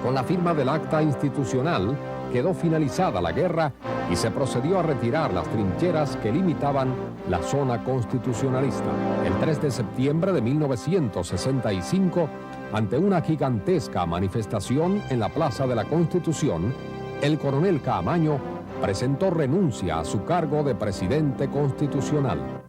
Con la firma del Acta Institucional quedó finalizada la guerra y se procedió a retirar las trincheras que limitaban la zona constitucionalista. El 3 de septiembre de 1965, ante una gigantesca manifestación en la Plaza de la Constitución, el coronel Caamaño presentó renuncia a su cargo de presidente constitucional.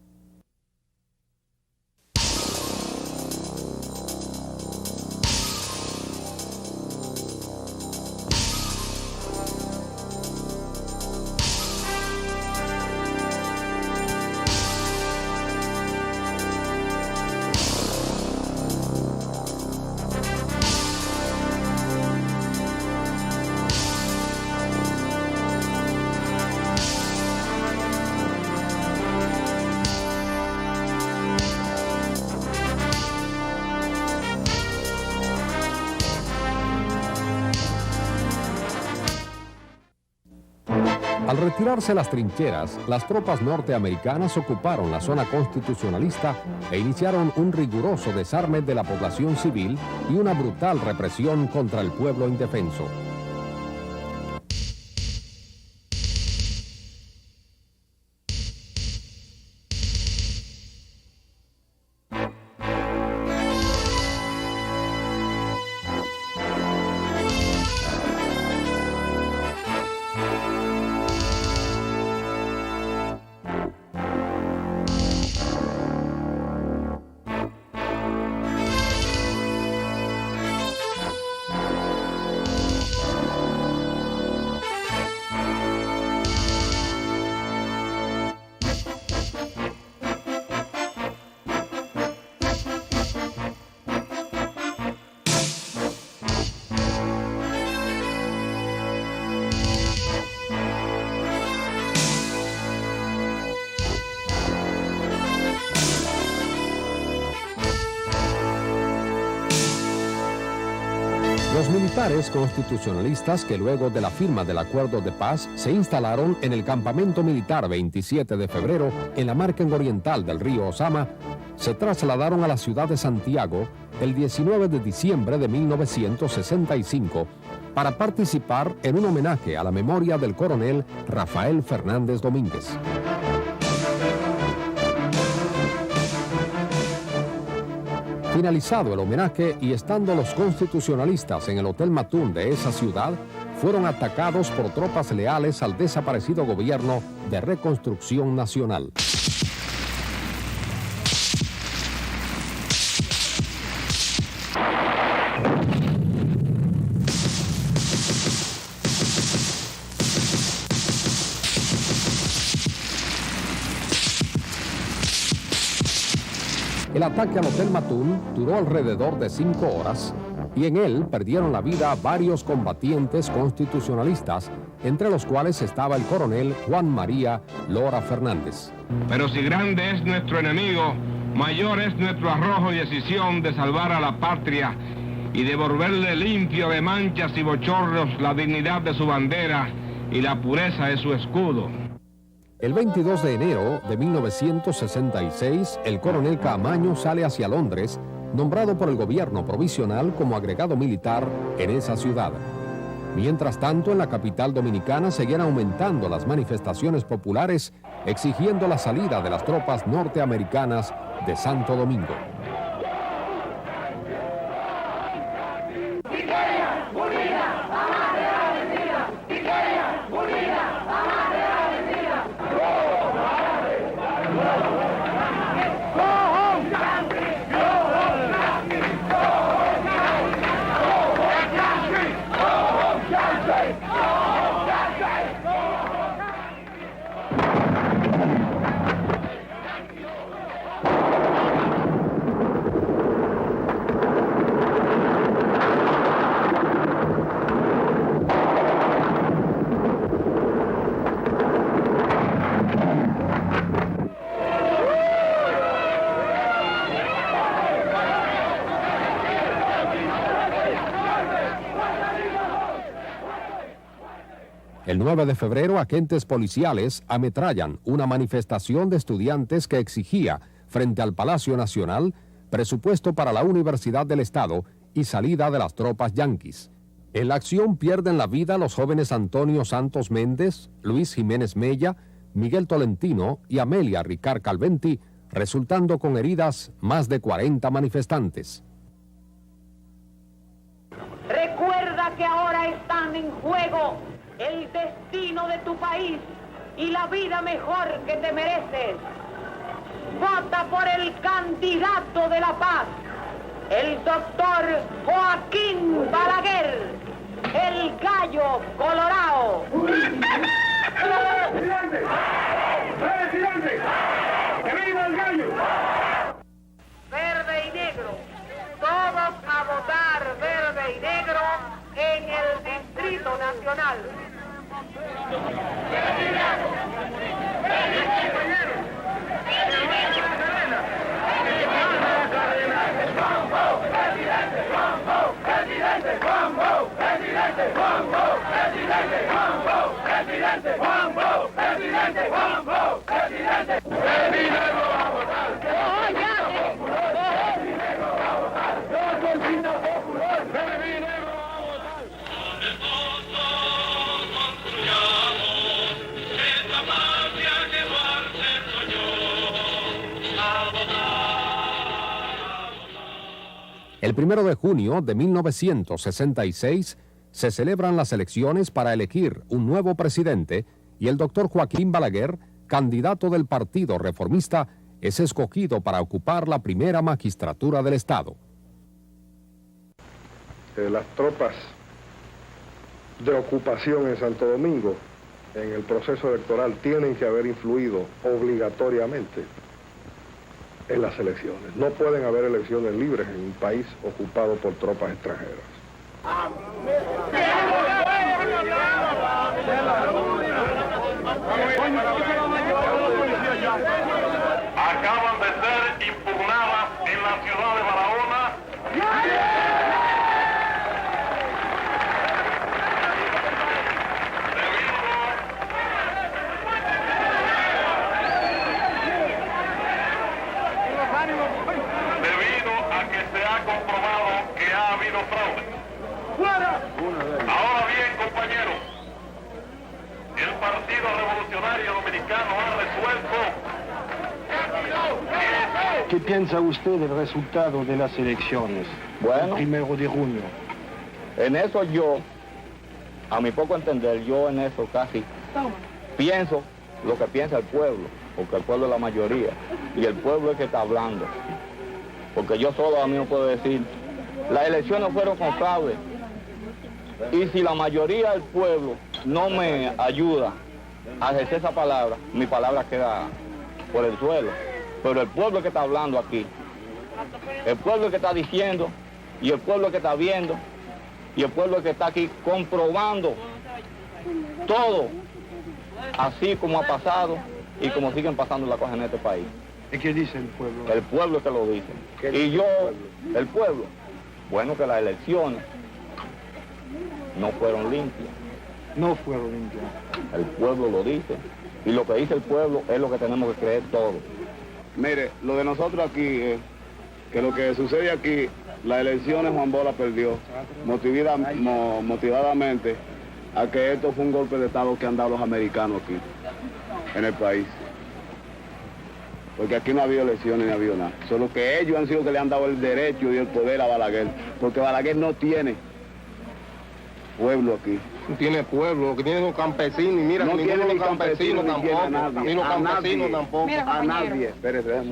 Al retirarse las trincheras, las tropas norteamericanas ocuparon la zona constitucionalista e iniciaron un riguroso desarme de la población civil y una brutal represión contra el pueblo indefenso. Los militares constitucionalistas que luego de la firma del acuerdo de paz se instalaron en el campamento militar 27 de febrero en la margen oriental del río Ozama, se trasladaron a la ciudad de Santiago el 19 de diciembre de 1965 para participar en un homenaje a la memoria del coronel Rafael Fernández Domínguez. Finalizado el homenaje y estando los constitucionalistas en el Hotel Matún de esa ciudad, fueron atacados por tropas leales al desaparecido gobierno de reconstrucción nacional. El ataque al Hotel Matún duró alrededor de 5 horas y en él perdieron la vida varios combatientes constitucionalistas, entre los cuales estaba el coronel Juan María Lora Fernández. Pero si grande es nuestro enemigo, mayor es nuestro arrojo y decisión de salvar a la patria y devolverle limpio de manchas y bochornos la dignidad de su bandera y la pureza de su escudo. El 22 de enero de 1966, el coronel Caamaño sale hacia Londres, nombrado por el gobierno provisional como agregado militar en esa ciudad. Mientras tanto, en la capital dominicana seguían aumentando las manifestaciones populares exigiendo la salida de las tropas norteamericanas de Santo Domingo. El 9 de febrero, agentes policiales ametrallan una manifestación de estudiantes que exigía, frente al Palacio Nacional, presupuesto para la Universidad del Estado y salida de las tropas yanquis. En la acción pierden la vida los jóvenes Antonio Santos Méndez, Luis Jiménez Mella, Miguel Tolentino y Amelia Ricard Calventi, resultando con heridas más de 40 manifestantes. Recuerda que ahora están en juego el destino de tu país y la vida mejor que te mereces. Vota por el candidato de la paz, el doctor Joaquín Balaguer, el gallo colorado. ¡Presidente! ¡Presidente! ¡Que viva el gallo! Verde y negro, todos a votar verde y negro en el Distrito Nacional. El 1 de junio de 1966 se celebran las elecciones para elegir un nuevo presidente y el doctor Joaquín Balaguer, candidato del Partido Reformista, es escogido para ocupar la primera magistratura del Estado. Las tropas de ocupación en Santo Domingo en el proceso electoral tienen que haber influido obligatoriamente en las elecciones. No pueden haber elecciones libres en un país ocupado por tropas extranjeras. Acaban de ser impugnadas en la ciudad de Barahona. Debido a que se ha comprobado que ha habido fraude. Ahora bien, compañeros, el Partido Revolucionario Dominicano ha resuelto. ¿Qué piensa usted del resultado de las elecciones? Bueno, el 1 de junio. En eso yo, a mi poco entender, yo en eso casi pienso lo que piensa el pueblo, porque el pueblo es la mayoría, y el pueblo es el que está hablando. Porque yo solo a mí no puedo decir, las elecciones fueron con fraude, y si la mayoría del pueblo no me ayuda a ejercer esa palabra, mi palabra queda por el suelo. Pero el pueblo que está hablando aquí, El pueblo es que está diciendo, y el pueblo es que está viendo, y el pueblo es que está aquí comprobando todo, así como ha pasado y como siguen pasando las cosas en este país. ¿Y qué dice el pueblo? El pueblo es que lo dice. Y yo, el pueblo, bueno, que las elecciones no fueron limpias. No fueron limpias. El pueblo lo dice. Y lo que dice el pueblo es lo que tenemos que creer todos. Mire, lo de nosotros aquí es que lo que sucede aquí, las elecciones Juan Bosch perdió motivadamente a que esto fue un golpe de Estado que han dado los americanos aquí, en el país. Porque aquí no ha habido elecciones ni ha habido nada. Solo que ellos han sido que le han dado el derecho y el poder a Balaguer. Porque Balaguer no tiene pueblo aquí. No tiene pueblo, lo que tiene son campesinos. Y mira, no que tiene ni los campesinos tampoco. Ni los campesinos tampoco. A nadie. Espérese,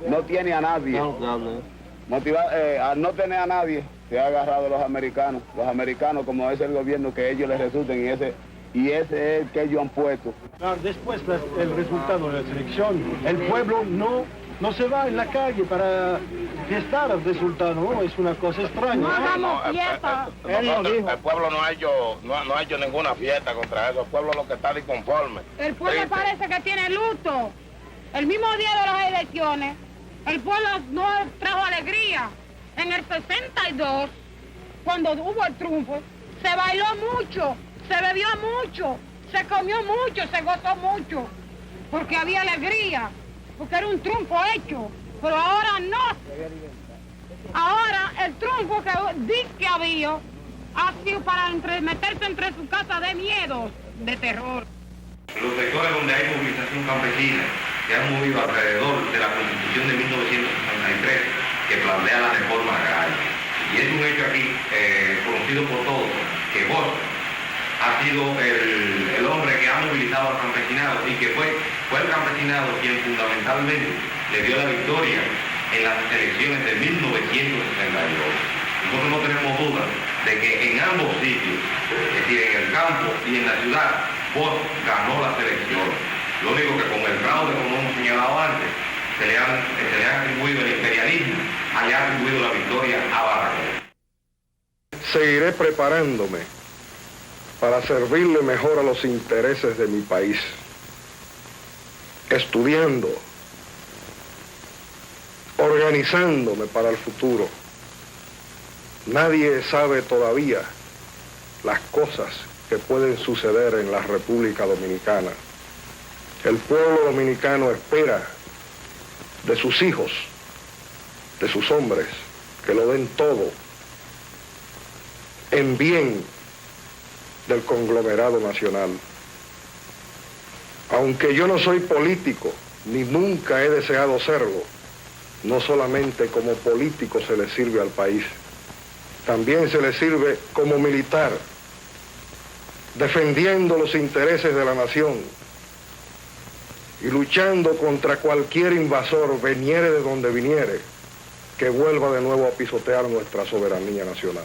no tiene a nadie. Al no tener a nadie, se ha agarrado a los americanos. Los americanos, como es el gobierno que ellos les resulten, y ese es el que ellos han puesto. Claro, después el resultado de la selección, el pueblo no se va en la calle para fiestar el resultado, ¿no? Es una cosa extraña. No hagamos fiesta. El pueblo no ha hecho ninguna fiesta contra eso. El pueblo lo que está disconforme. El pueblo parece que tiene luto. El mismo día de las elecciones, el pueblo no trajo alegría. En el 62, cuando hubo el triunfo, se bailó mucho, se bebió mucho, se comió mucho, se gozó mucho, porque había alegría, porque era un triunfo hecho, pero ahora no. Ahora el triunfo que dice que había ha sido para meterse entre su casa de miedo, de terror. Los sectores donde hay movilización campesina que han movido alrededor de la Constitución de 1963 que plantea la reforma agraria. Y es un hecho aquí conocido por todos que Bosch ha sido el hombre que ha movilizado al campesinado y que fue el campesinado quien fundamentalmente le dio la victoria en las elecciones de 1962. Nosotros no tenemos duda de que en ambos sitios, es decir, en el campo y en la ciudad, Bosch ganó las elecciones. Lo único que con el fraude, como hemos señalado antes, se le ha atribuido el imperialismo, le ha atribuido la victoria a Balaguer. Seguiré preparándome para servirle mejor a los intereses de mi país, estudiando, organizándome para el futuro. Nadie sabe todavía las cosas que pueden suceder en la República Dominicana. El pueblo dominicano espera de sus hijos, de sus hombres, que lo den todo en bien del conglomerado nacional. Aunque yo no soy político, ni nunca he deseado serlo, no solamente como político se le sirve al país, también se le sirve como militar, defendiendo los intereses de la nación y luchando contra cualquier invasor, viniere de donde viniere, que vuelva de nuevo a pisotear nuestra soberanía nacional.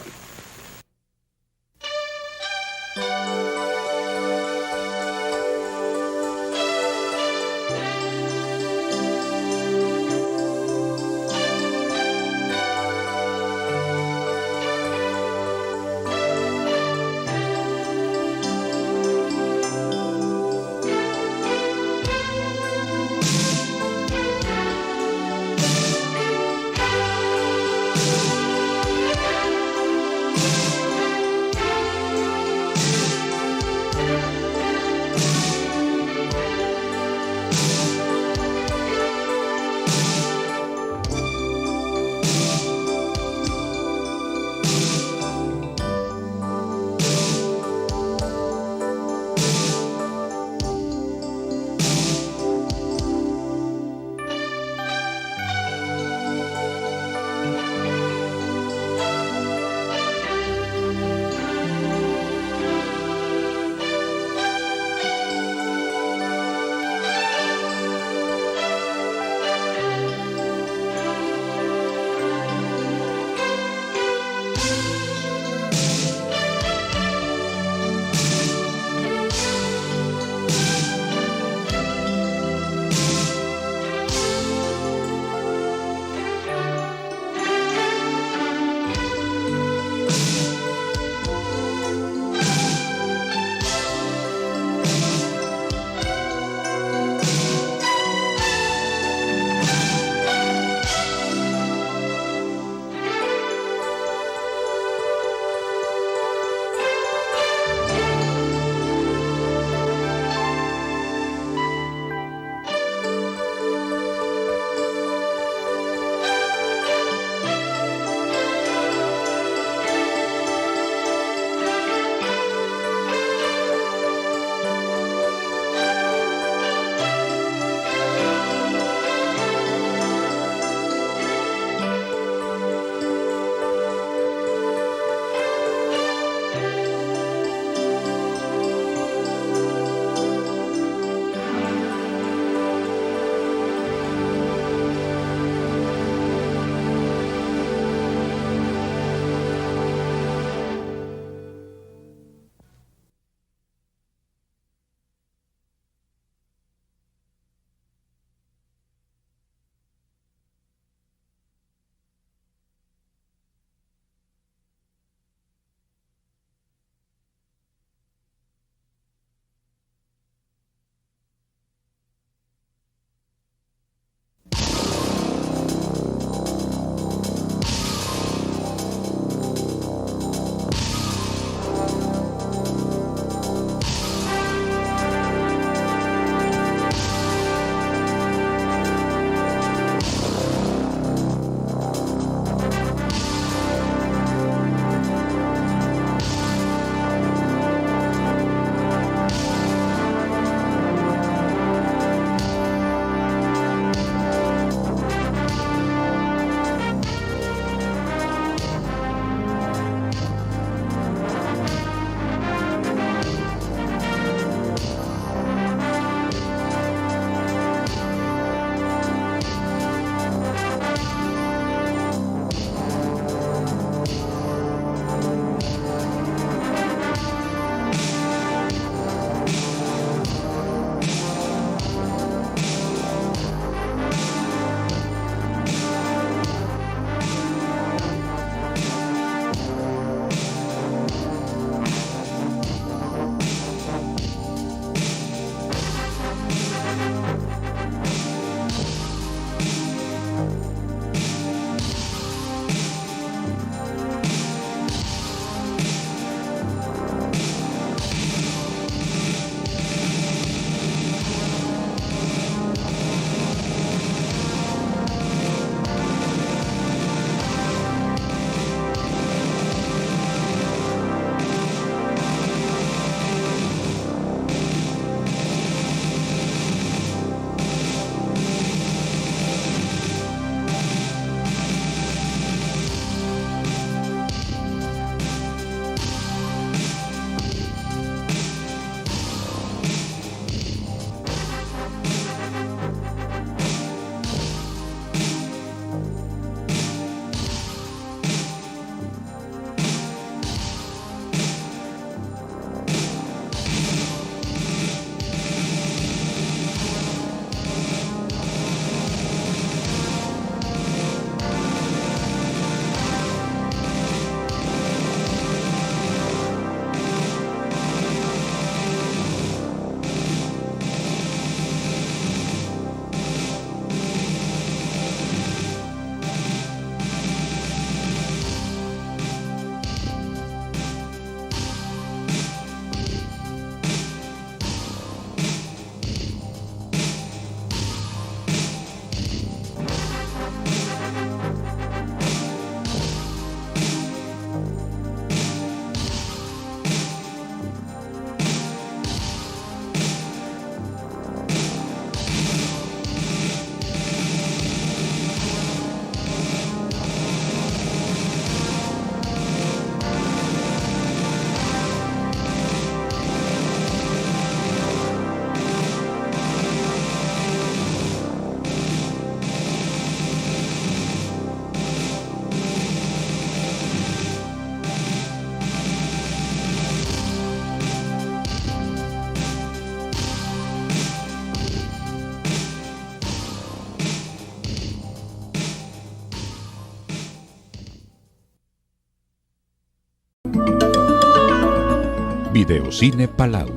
Videocine Palau,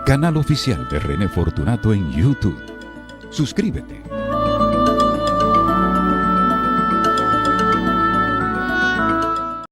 canal oficial de René Fortunato en YouTube. Suscríbete.